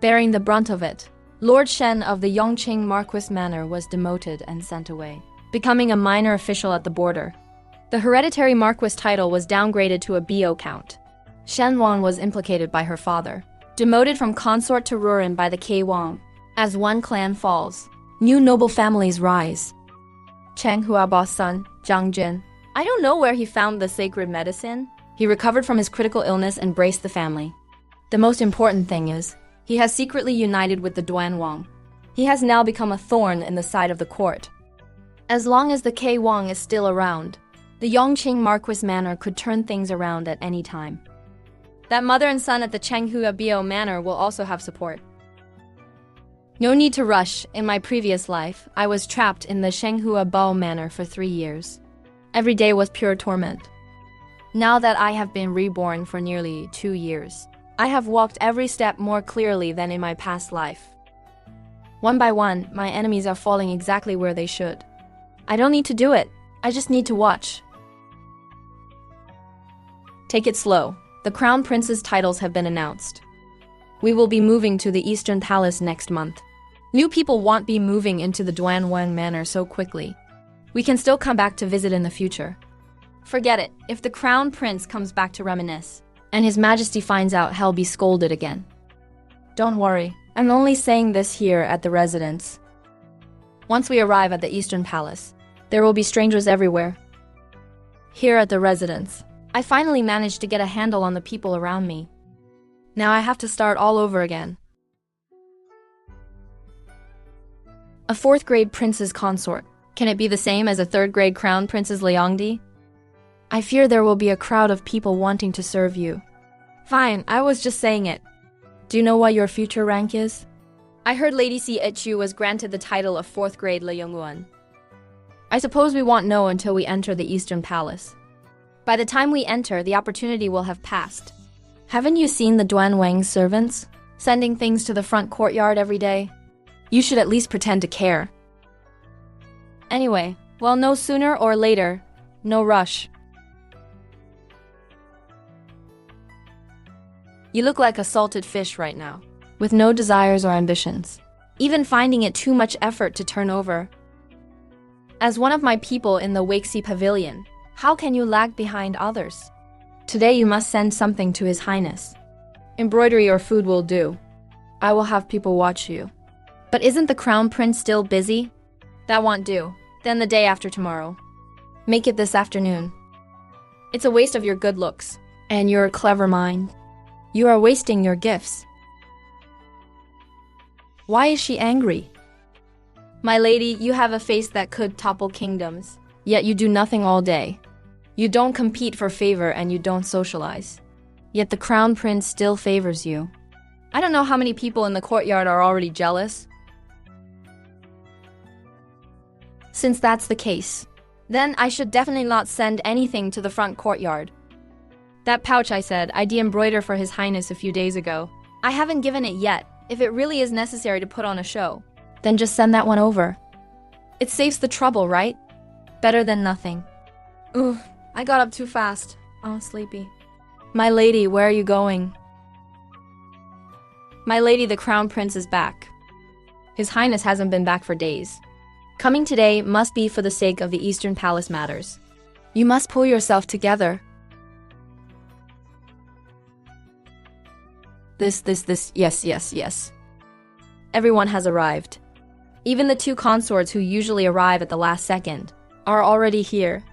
Bearing the brunt of it, Lord Shen of the Yongqing Marquis Manor was demoted and sent away, becoming a minor official at the border. The hereditary marquis title was downgraded to a BO count. Shen Wang was implicated by her father, demoted from consort to Ruren by the K Wang. As one clan falls, new noble families rise. Cheng Huaba's son, Zhang Jin. I don't know where he found the sacred medicine. He recovered from his critical illness and braced the family. The most important thing is, he has secretly united with the Duan Wang. He has now become a thorn in the side of the court. As long as the K Wang is still around, the Yongqing Marquis Manor could turn things around at any time. That mother and son at the Chenghua Bio Manor will also have support. No need to rush. In my previous life, I was trapped in the Shenghua Bao Manor for 3 years. Every day was pure torment. Now that I have been reborn for nearly 2 years, I have walked every step more clearly than in my past life. One by one, my enemies are falling exactly where they should. I don't need to do it. I just need to watch. Take it slow. The Crown Prince's titles have been announced. We will be moving to the Eastern Palace next month. New people won't be moving into the Duan Wang Manor so quickly. We can still come back to visit in the future. Forget it. If the Crown Prince comes back to reminisce, and His Majesty finds out, he'll be scolded again. Don't worry. I'm only saying this here at the residence. Once we arrive at the Eastern Palace, there will be strangers everywhere. Here at the residence, I finally managed to get a handle on the people around me. Now I have to start all over again. A 4th grade prince's consort. Can it be the same as a 3rd grade crown prince's Liangdi? I fear there will be a crowd of people wanting to serve you. Fine, I was just saying it. Do you know what your future rank is? I heard Lady Si Echu was granted the title of 4th grade Le Yongguan. I suppose we won't know until we enter the Eastern Palace. By the time we enter, the opportunity will have passed. Haven't you seen the Duan Wang's servants? Sending things to the front courtyard every day? You should at least pretend to care. Anyway, well, no sooner or later, no rush. You look like a salted fish right now, with no desires or ambitions, even finding it too much effort to turn over. As one of my people in the Waxi Pavilion, how can you lag behind others? Today you must send something to His Highness. Embroidery or food will do. I will have people watch you. But isn't the Crown Prince still busy? That won't do. Then the day after tomorrow. Make it this afternoon. It's a waste of your good looks and your clever mind. You are wasting your gifts. Why is she angry? My lady, you have a face that could topple kingdoms, yet you do nothing all day. You don't compete for favor and you don't socialize. Yet the Crown Prince still favors you. I don't know how many people in the courtyard are already jealous. Since that's the case, then I should definitely not send anything to the front courtyard. That pouch I said I de-embroider for His Highness a few days ago. I haven't given it yet. If it really is necessary to put on a show, then just send that one over. It saves the trouble, right? Better than nothing. Ooh, I got up too fast. Oh, sleepy. My lady, where are you going? My lady, the Crown Prince is back. His Highness hasn't been back for days. Coming today must be for the sake of the Eastern Palace matters. You must pull yourself together. Yes. Everyone has arrived. Even the 2 consorts who usually arrive at the last second are already here.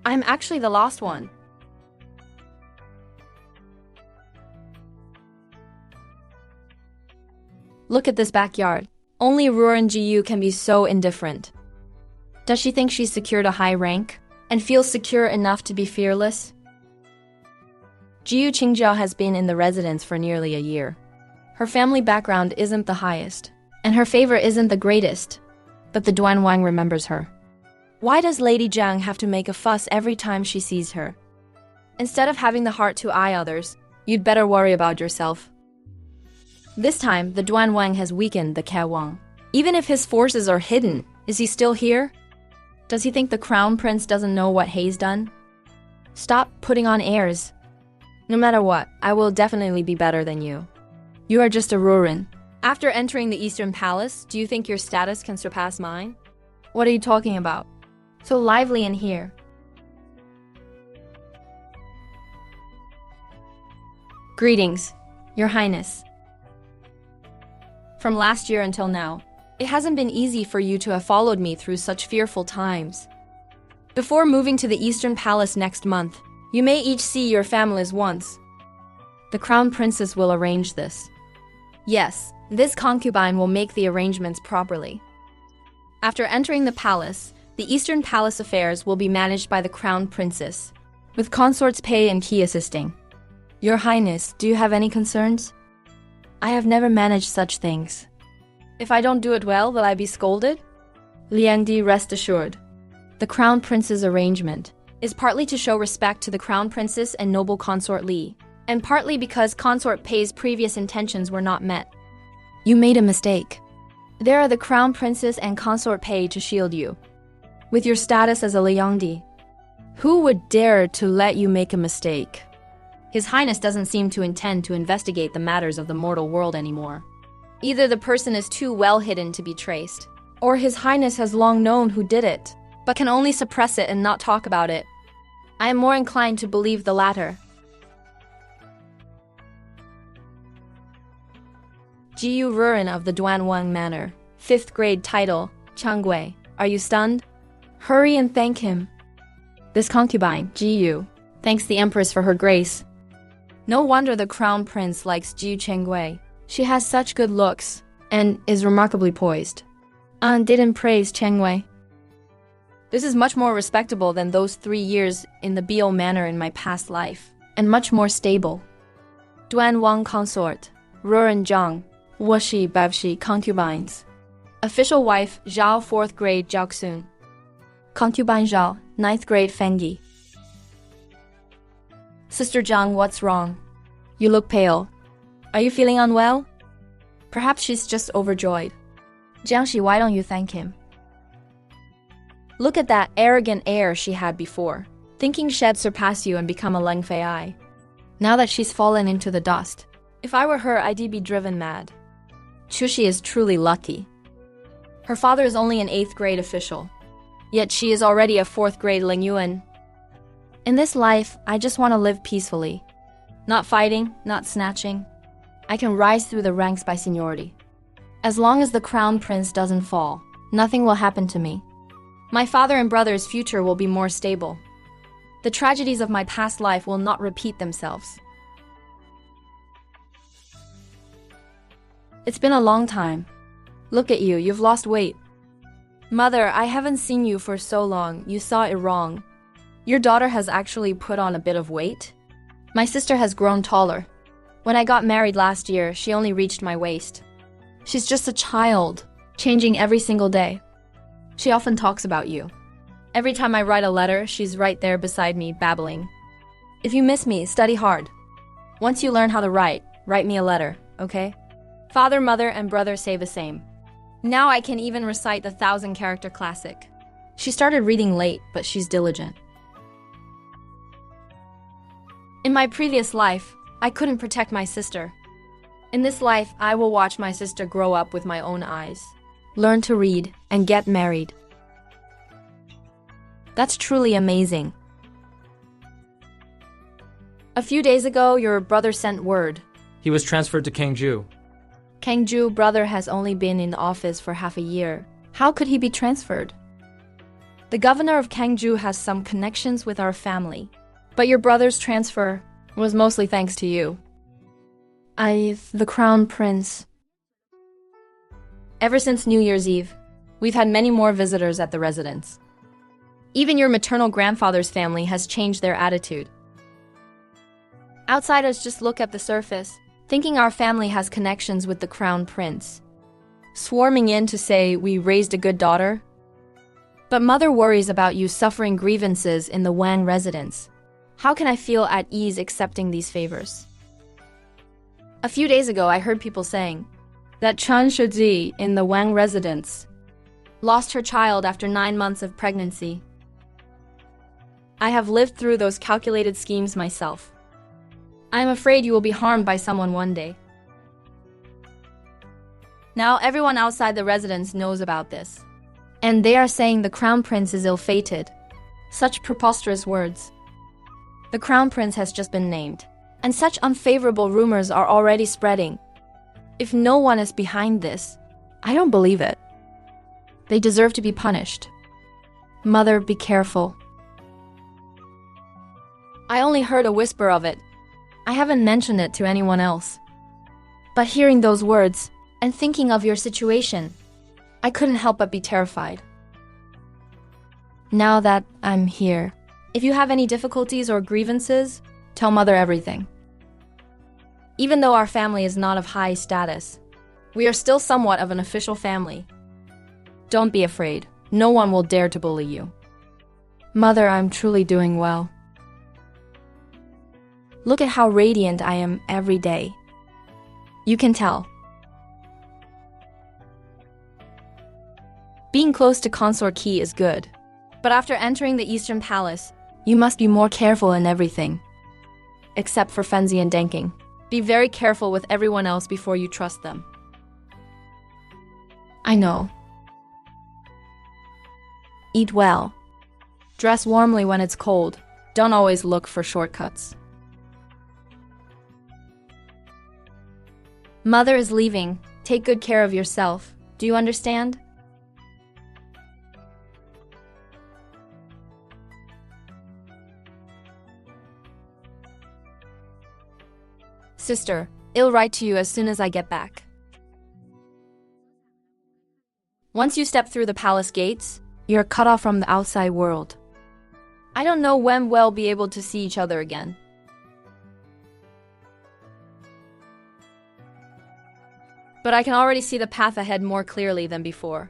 I'm actually the last one. Look at this backyard. Only Ruren Jiyu can be so indifferent. Does she think she's secured a high rank and feels secure enough to be fearless? Jiyu Qingjiao has been in the residence for nearly a year. Her family background isn't the highest, and her favor isn't the greatest, but the Duan Wang remembers her. Why does Lady Jiang have to make a fuss every time she sees her? Instead of having the heart to eye others, you'd better worry about yourself. This time, the Duan Wang has weakened the Ke Wang. Even if his forces are hidden, is he still here? Does he think the Crown Prince doesn't know what Hei's done? Stop putting on airs. No matter what, I will definitely be better than you. You are just a Ruren. After entering the Eastern Palace, do you think your status can surpass mine? What are you talking about? So lively in here. Greetings, Your Highness. From last year until now, it hasn't been easy for you to have followed me through such fearful times. Before moving to the Eastern Palace next month, you may each see your families once. The Crown Princess will arrange this. Yes, this concubine will make the arrangements properly. After entering the palace, the Eastern Palace affairs will be managed by the Crown Princess, with consorts Pei and Qi assisting. Your Highness, do you have any concerns? I have never managed such things. If I don't do it well, will I be scolded? Liangdi, rest assured. The Crown Prince's arrangement is partly to show respect to the Crown Princess and noble consort Li, and partly because consort Pei's previous intentions were not met. You made a mistake. There are the Crown Princess and consort Pei to shield you. With your status as a Liangdi, who would dare to let you make a mistake? His Highness doesn't seem to intend to investigate the matters of the mortal world anymore. Either the person is too well hidden to be traced, or His Highness has long known who did it, but can only suppress it and not talk about it. I am more inclined to believe the latter. Jiyu Ruren of the Duanwang Manor, 5th grade title, Changgui. Are you stunned? Hurry and thank him. This concubine, Jiyu, thanks the Empress for her grace. No wonder the Crown Prince likes Jiyu Changgui. She has such good looks, and is remarkably poised. An didn't praise Changgui. This is much more respectable than those 3 years in the Biao Manor in my past life, and much more stable. Duan Wang consort, Ruren Zhang, Woshi Bavshi concubines. Official wife Zhao 4th grade Jiaoxun. Concubine Zhao, 9th grade Fengyi. Sister Zhang, what's wrong? You look pale. Are you feeling unwell? Perhaps she's just overjoyed. Jiangxi, why don't you thank him? Look at that arrogant air she had before, thinking she'd surpass you and become a Leng Fei. Now that she's fallen into the dust, if I were her, I'd be driven mad. Chushi is truly lucky. Her father is only an 8th grade official, yet she is already a 4th grade Ling Yuan. In this life, I just want to live peacefully. Not fighting, not snatching. I can rise through the ranks by seniority. As long as the Crown Prince doesn't fall, nothing will happen to me. My father and brother's future will be more stable. The tragedies of my past life will not repeat themselves. It's been a long time. Look at you, you've lost weight. Mother, I haven't seen you for so long, you saw it wrong. Your daughter has actually put on a bit of weight. My sister has grown taller. When I got married last year, she only reached my waist. She's just a child, changing every single day. She often talks about you. Every time I write a letter, she's right there beside me, babbling. If you miss me, study hard. Once you learn how to write me a letter, okay? Father, mother, and brother say the same. Now I can even recite the 1,000-character classic. She started reading late, but she's diligent. In my previous life, I couldn't protect my sister. In this life, I will watch my sister grow up with my own eyes, learn to read, and get married. That's truly amazing. A few days ago, your brother sent word. He was transferred to Kangju. Kangju brother has only been in the office for half a year. How could he be transferred? The governor of Kangju has some connections with our family, but your brother's transfer was mostly thanks to you. The Crown Prince. Ever since New Year's Eve, we've had many more visitors at the residence. Even your maternal grandfather's family has changed their attitude. Outsiders just look at the surface, thinking our family has connections with the Crown Prince, swarming in to say we raised a good daughter. But mother worries about you suffering grievances in the Wang residence. How can I feel at ease accepting these favors? A few days ago, I heard people saying that Chen Shiji in the Wang residence lost her child after 9 months of pregnancy. I have lived through those calculated schemes myself. I am afraid you will be harmed by someone one day. Now everyone outside the residence knows about this, and they are saying the Crown Prince is ill-fated. Such preposterous words. The Crown Prince has just been named, And such unfavorable rumors are already spreading. If no one is behind this, I don't believe it. They deserve to be punished. Mother, be careful. I only heard a whisper of it. I haven't mentioned it to anyone else. But hearing those words and thinking of your situation, I couldn't help but be terrified. Now that I'm here, if you have any difficulties or grievances, tell Mother everything. Even though our family is not of high status, we are still somewhat of an official family. Don't be afraid. No one will dare to bully you. Mother, I'm truly doing well. Look at how radiant I am every day. You can tell. Being close to Consort Qi is good, but after entering the Eastern Palace, you must be more careful in everything. Except for Fenzi and Denking. Be very careful with everyone else before you trust them. I know. Eat well. Dress warmly when it's cold. Don't always look for shortcuts. Mother is leaving. Take good care of yourself. Do you understand? Sister, I'll write to you as soon as I get back. Once you step through the palace gates, you're cut off from the outside world. I don't know when we'll be able to see each other again. But I can already see the path ahead more clearly than before.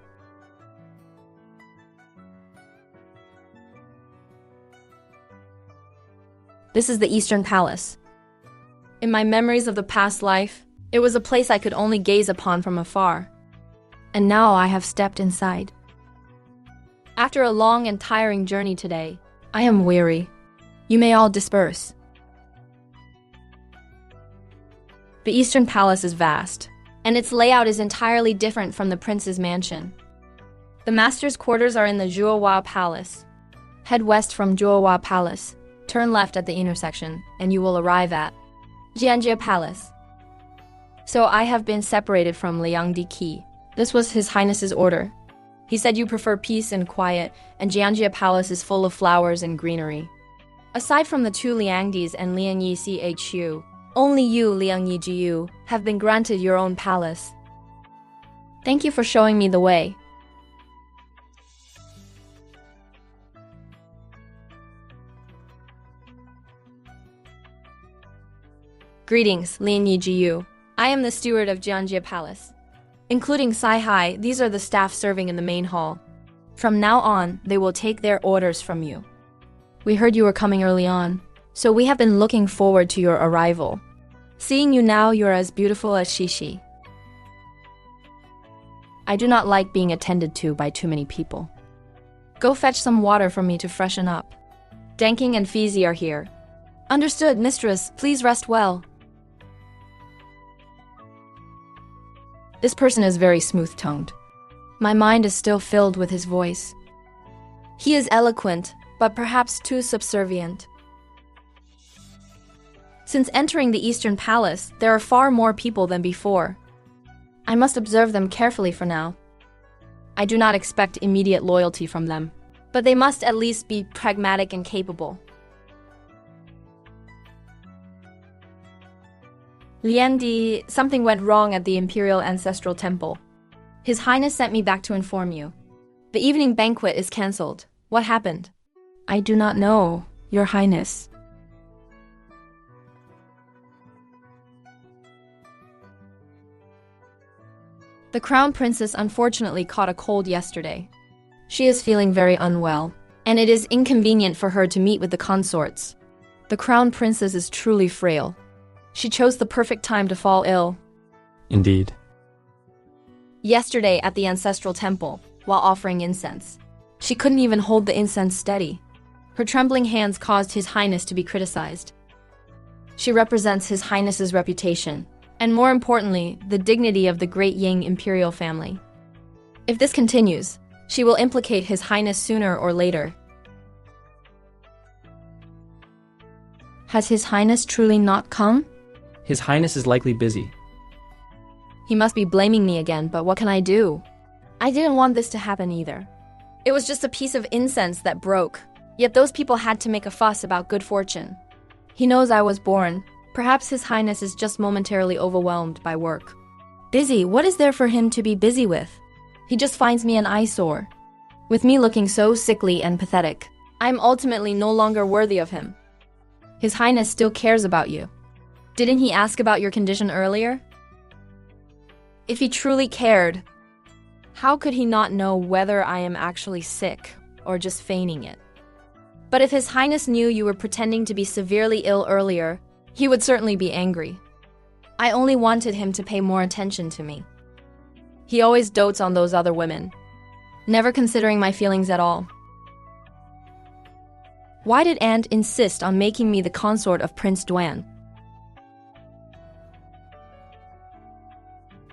This is the Eastern Palace. In my memories of the past life, it was a place I could only gaze upon from afar. And now I have stepped inside. After a long and tiring journey today, I am weary. You may all disperse. The Eastern Palace is vast, and its layout is entirely different from the prince's mansion. The master's quarters are in the Zhuohua Palace. Head west from Zhuohua Palace, turn left at the intersection, and you will arrive at Jianjie Palace. So I have been separated from Liangdi Qi. This was His Highness's order. He said you prefer peace and quiet, and Jianjie Palace is full of flowers and greenery. Aside from the two Liangdis and Liangyi Chu, only you, Liangyi Jiyu, have been granted your own palace. Thank you for showing me the way. Greetings, Liangyi Jiyu. I am the steward of Jianjie Palace. Including Sai Hai, these are the staff serving in the main hall. From now on, they will take their orders from you. We heard you were coming early on, so we have been looking forward to your arrival. Seeing you now, you're as beautiful as Shishi. I do not like being attended to by too many people. Go fetch some water for me to freshen up. Denking and Fizi are here. Understood, mistress. Please rest well. This person is very smooth-tongued. My mind is still filled with his voice. He is eloquent, but perhaps too subservient. Since entering the Eastern Palace, there are far more people than before. I must observe them carefully for now. I do not expect immediate loyalty from them, but they must at least be pragmatic and capable. Liandi, something went wrong at the Imperial Ancestral Temple. His Highness sent me back to inform you. The evening banquet is cancelled. What happened? I do not know, Your Highness. The Crown Princess unfortunately caught a cold yesterday. She is feeling very unwell, and it is inconvenient for her to meet with the consorts. The Crown Princess is truly frail. She chose the perfect time to fall ill. Indeed. Yesterday at the Ancestral Temple, while offering incense, she couldn't even hold the incense steady. Her trembling hands caused His Highness to be criticized. She represents His Highness's reputation, and more importantly, the dignity of the great Ying imperial family. If this continues, she will implicate His Highness sooner or later. Has His Highness truly not come? His Highness is likely busy. He must be blaming me again, but what can I do? I didn't want this to happen either. It was just a piece of incense that broke, yet those people had to make a fuss about good fortune. He knows I was born. Perhaps His Highness is just momentarily overwhelmed by work. Busy? What is there for him to be busy with? He just finds me an eyesore. With me looking so sickly and pathetic, I'm ultimately no longer worthy of him. His Highness still cares about you. Didn't he ask about your condition earlier? If he truly cared, how could he not know whether I am actually sick or just feigning it? But if His Highness knew you were pretending to be severely ill earlier, he would certainly be angry. I only wanted him to pay more attention to me. He always dotes on those other women, never considering my feelings at all. Why did Aunt insist on making me the consort of Prince Duan?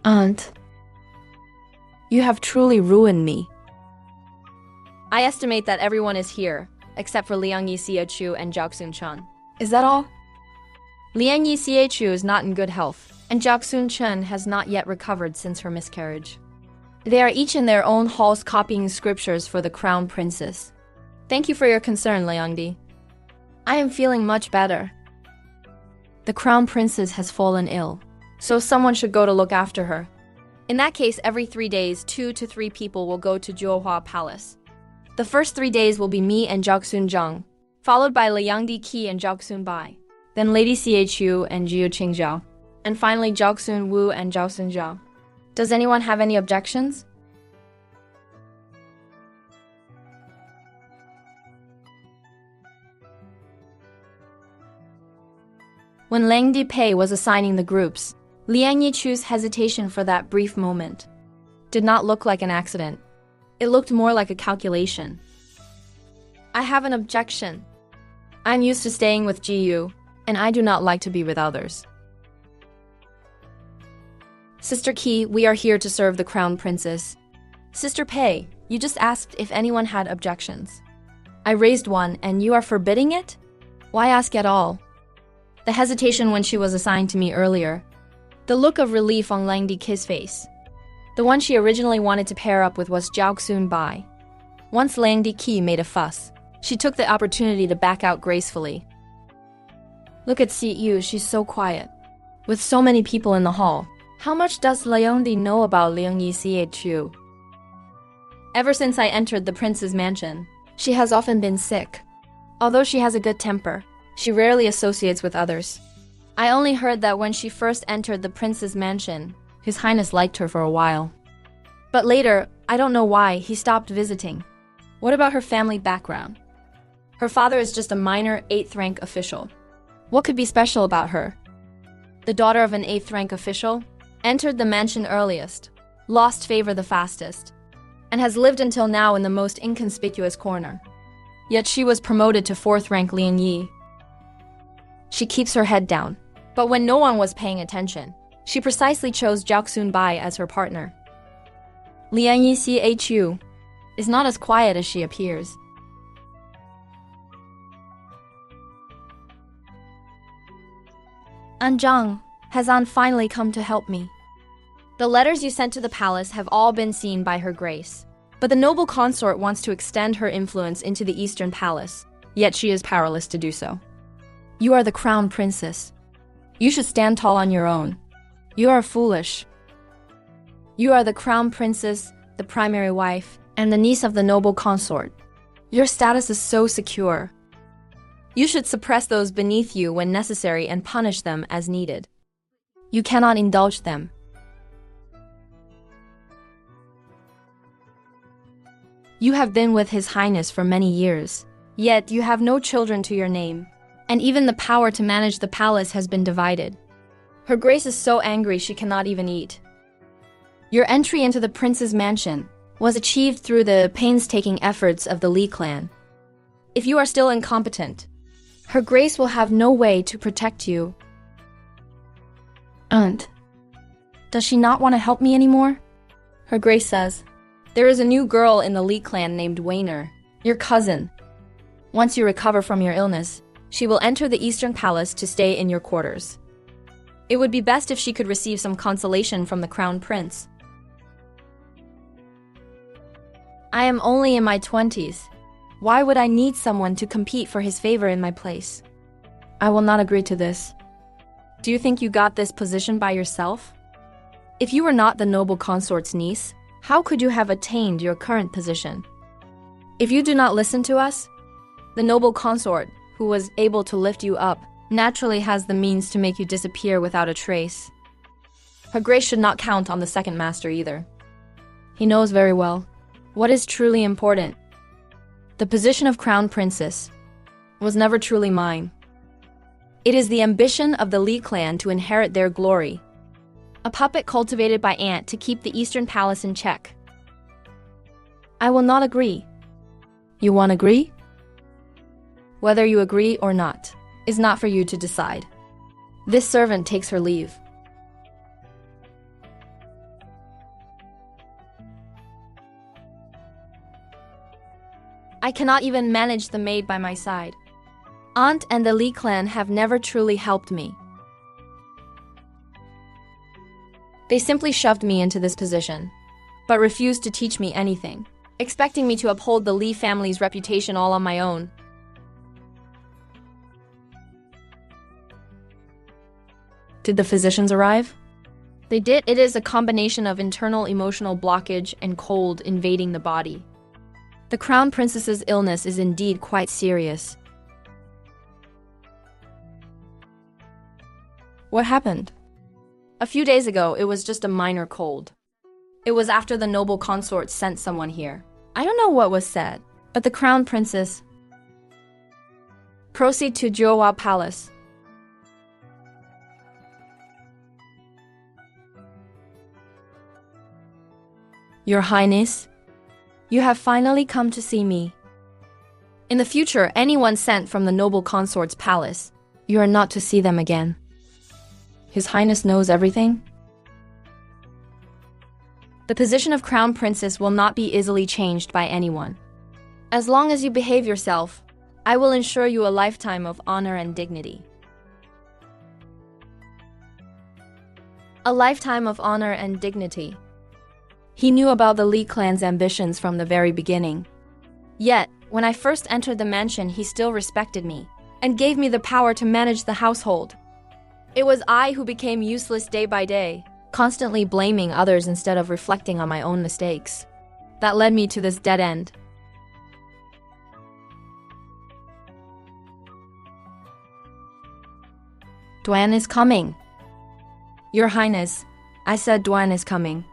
Aunt, you have truly ruined me. I estimate that everyone is here, except for Liang Yi Xiechu and Zhao Xun-chen. Is that all? Liang Yi Xiechu is not in good health, and Zhao Xun-chen has not yet recovered since her miscarriage. They are each in their own halls copying scriptures for the crown princess. Thank you for your concern, Liang Di. I am feeling much better. The crown princess has fallen ill, so someone should go to look after her. In that case, every 3 days, 2 to 3 people will go to Juohua Palace. The first 3 days will be me and Zhao Xun-zhang, followed by Liang Di Qi and Zhao Xun-bai, then Lady Xiechu and Jiu Qingzhao, and finally Zhao Xun-wu and Zhao Xun-zhao. Does anyone have any objections? When Liang Di Pei was assigning the groups, Liang Yichu's hesitation for that brief moment did not look like an accident. It looked more like a calculation. I have an objection. I'm used to staying with Ji Yu, and I do not like to be with others. Sister Qi, we are here to serve the crown princess. Sister Pei, you just asked if anyone had objections. I raised one, and you are forbidding it? Why ask at all? The hesitation when she was assigned to me earlier. The look of relief on Liang Di Qi's face. The one she originally wanted to pair up with was Zhao Xun-bai. Once Liang Di Qi made a fuss, she took the opportunity to back out gracefully. Look at Si Yu, she's so quiet. With so many people in the hall, how much does Liang Di know about Liang Yi Xiechu? Ever since I entered the prince's mansion, she has often been sick. Although she has a good temper, she rarely associates with others. I only heard that when she first entered the prince's mansion, His Highness liked her for a while. But later, I don't know why, he stopped visiting. What about her family background? Her father is just a minor 8th rank official. What could be special about her? The daughter of an 8th rank official, entered the mansion earliest, lost favor the fastest, and has lived until now in the most inconspicuous corner. Yet she was promoted to 4th rank Lian Yi. She keeps her head down, but when no one was paying attention, she precisely chose Zhao Xun-bai as her partner. Liang Yi Xiechu is not as quiet as she appears. An Zhang, has An finally come to help me? The letters you sent to the palace have all been seen by Her Grace, but the noble consort wants to extend her influence into the Eastern Palace, yet she is powerless to do so. You are the crown princess. You should stand tall on your own. You are foolish. You are the crown princess, the primary wife, and the niece of the noble consort. Your status is so secure. You should suppress those beneath you when necessary and punish them as needed. You cannot indulge them. You have been with His Highness for many years, yet you have no children to your name, and even the power to manage the palace has been divided. Her Grace is so angry she cannot even eat. Your entry into the prince's mansion was achieved through the painstaking efforts of the Li clan. If you are still incompetent, Her Grace will have no way to protect you. Aunt, does she not want to help me anymore? Her Grace says, there is a new girl in the Li clan named Weiner, your cousin. Once you recover from your illness, She will enter the Eastern Palace to stay in your quarters. It would be best if she could receive some consolation from the Crown Prince. I am only in my 20s. Why would I need someone to compete for his favor in my place? I will not agree to this. Do you think you got this position by yourself? If you were not the noble consort's niece, how could you have attained your current position? If you do not listen to us, the noble consort, who was able to lift you up, naturally has the means to make you disappear without a trace. Her Grace should not count on the second master either. He knows very well what is truly important. The position of Crown Princess was never truly mine. It is the ambition of the Li clan to inherit their glory. A puppet cultivated by Ant to keep the Eastern Palace in check. I will not agree. You won't agree? Whether you agree or not is not for you to decide. This servant takes her leave. I cannot even manage the maid by my side. Aunt and the Li clan have never truly helped me. They simply shoved me into this position, but refused to teach me anything, expecting me to uphold the Li family's reputation all on my own. Did the physicians arrive? They did. It is a combination of internal emotional blockage and cold invading the body. The Crown Princess's illness is indeed quite serious. What happened? A few days ago, it was just a minor cold. It was after the noble consort sent someone here. I don't know what was said, but the Crown Princess... Proceed to Jiuhua Palace. Your Highness, you have finally come to see me. In the future, anyone sent from the noble consort's palace, you are not to see them again. His Highness knows everything? The position of Crown Princess will not be easily changed by anyone. As long as you behave yourself, I will ensure you a lifetime of honor and dignity. A lifetime of honor and dignity. He knew about the Li clan's ambitions from the very beginning. Yet, when I first entered the mansion, he still respected me and gave me the power to manage the household. It was I who became useless day by day, constantly blaming others instead of reflecting on my own mistakes. That led me to this dead end. Duan is coming. Your Highness, I said Duan is coming.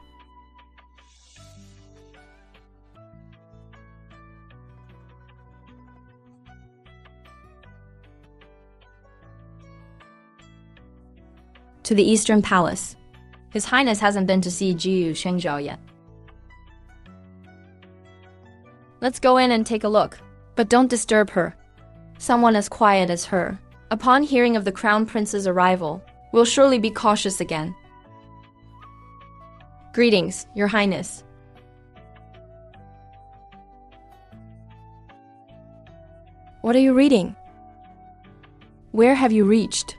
To the Eastern Palace. His Highness hasn't been to see Jiyu Shengzhao yet. Let's go in and take a look, but don't disturb her. Someone as quiet as her, upon hearing of the Crown Prince's arrival, will surely be cautious again. Greetings, Your Highness. What are you reading? Where have you reached?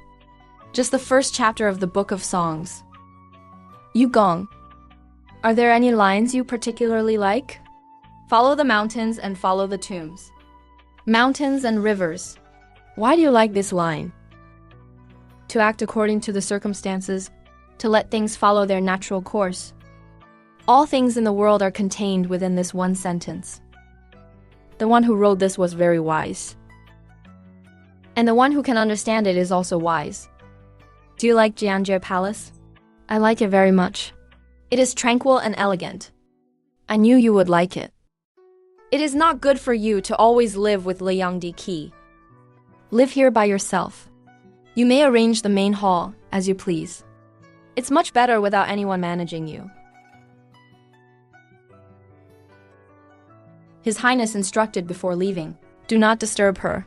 Just the first chapter of the Book of Songs. Yu Gong. Are there any lines you particularly like? Follow the mountains and follow the tombs. Mountains and rivers. Why do you like this line? To act according to the circumstances, to let things follow their natural course. All things in the world are contained within this one sentence. The one who wrote this was very wise. And the one who can understand it is also wise. Do you like Jianjie Palace? I like it very much. It is tranquil and elegant. I knew you would like it. It is not good for you to always live with Liangdi Qi. Live here by yourself. You may arrange the main hall as you please. It's much better without anyone managing you. His Highness instructed before leaving, do not disturb her.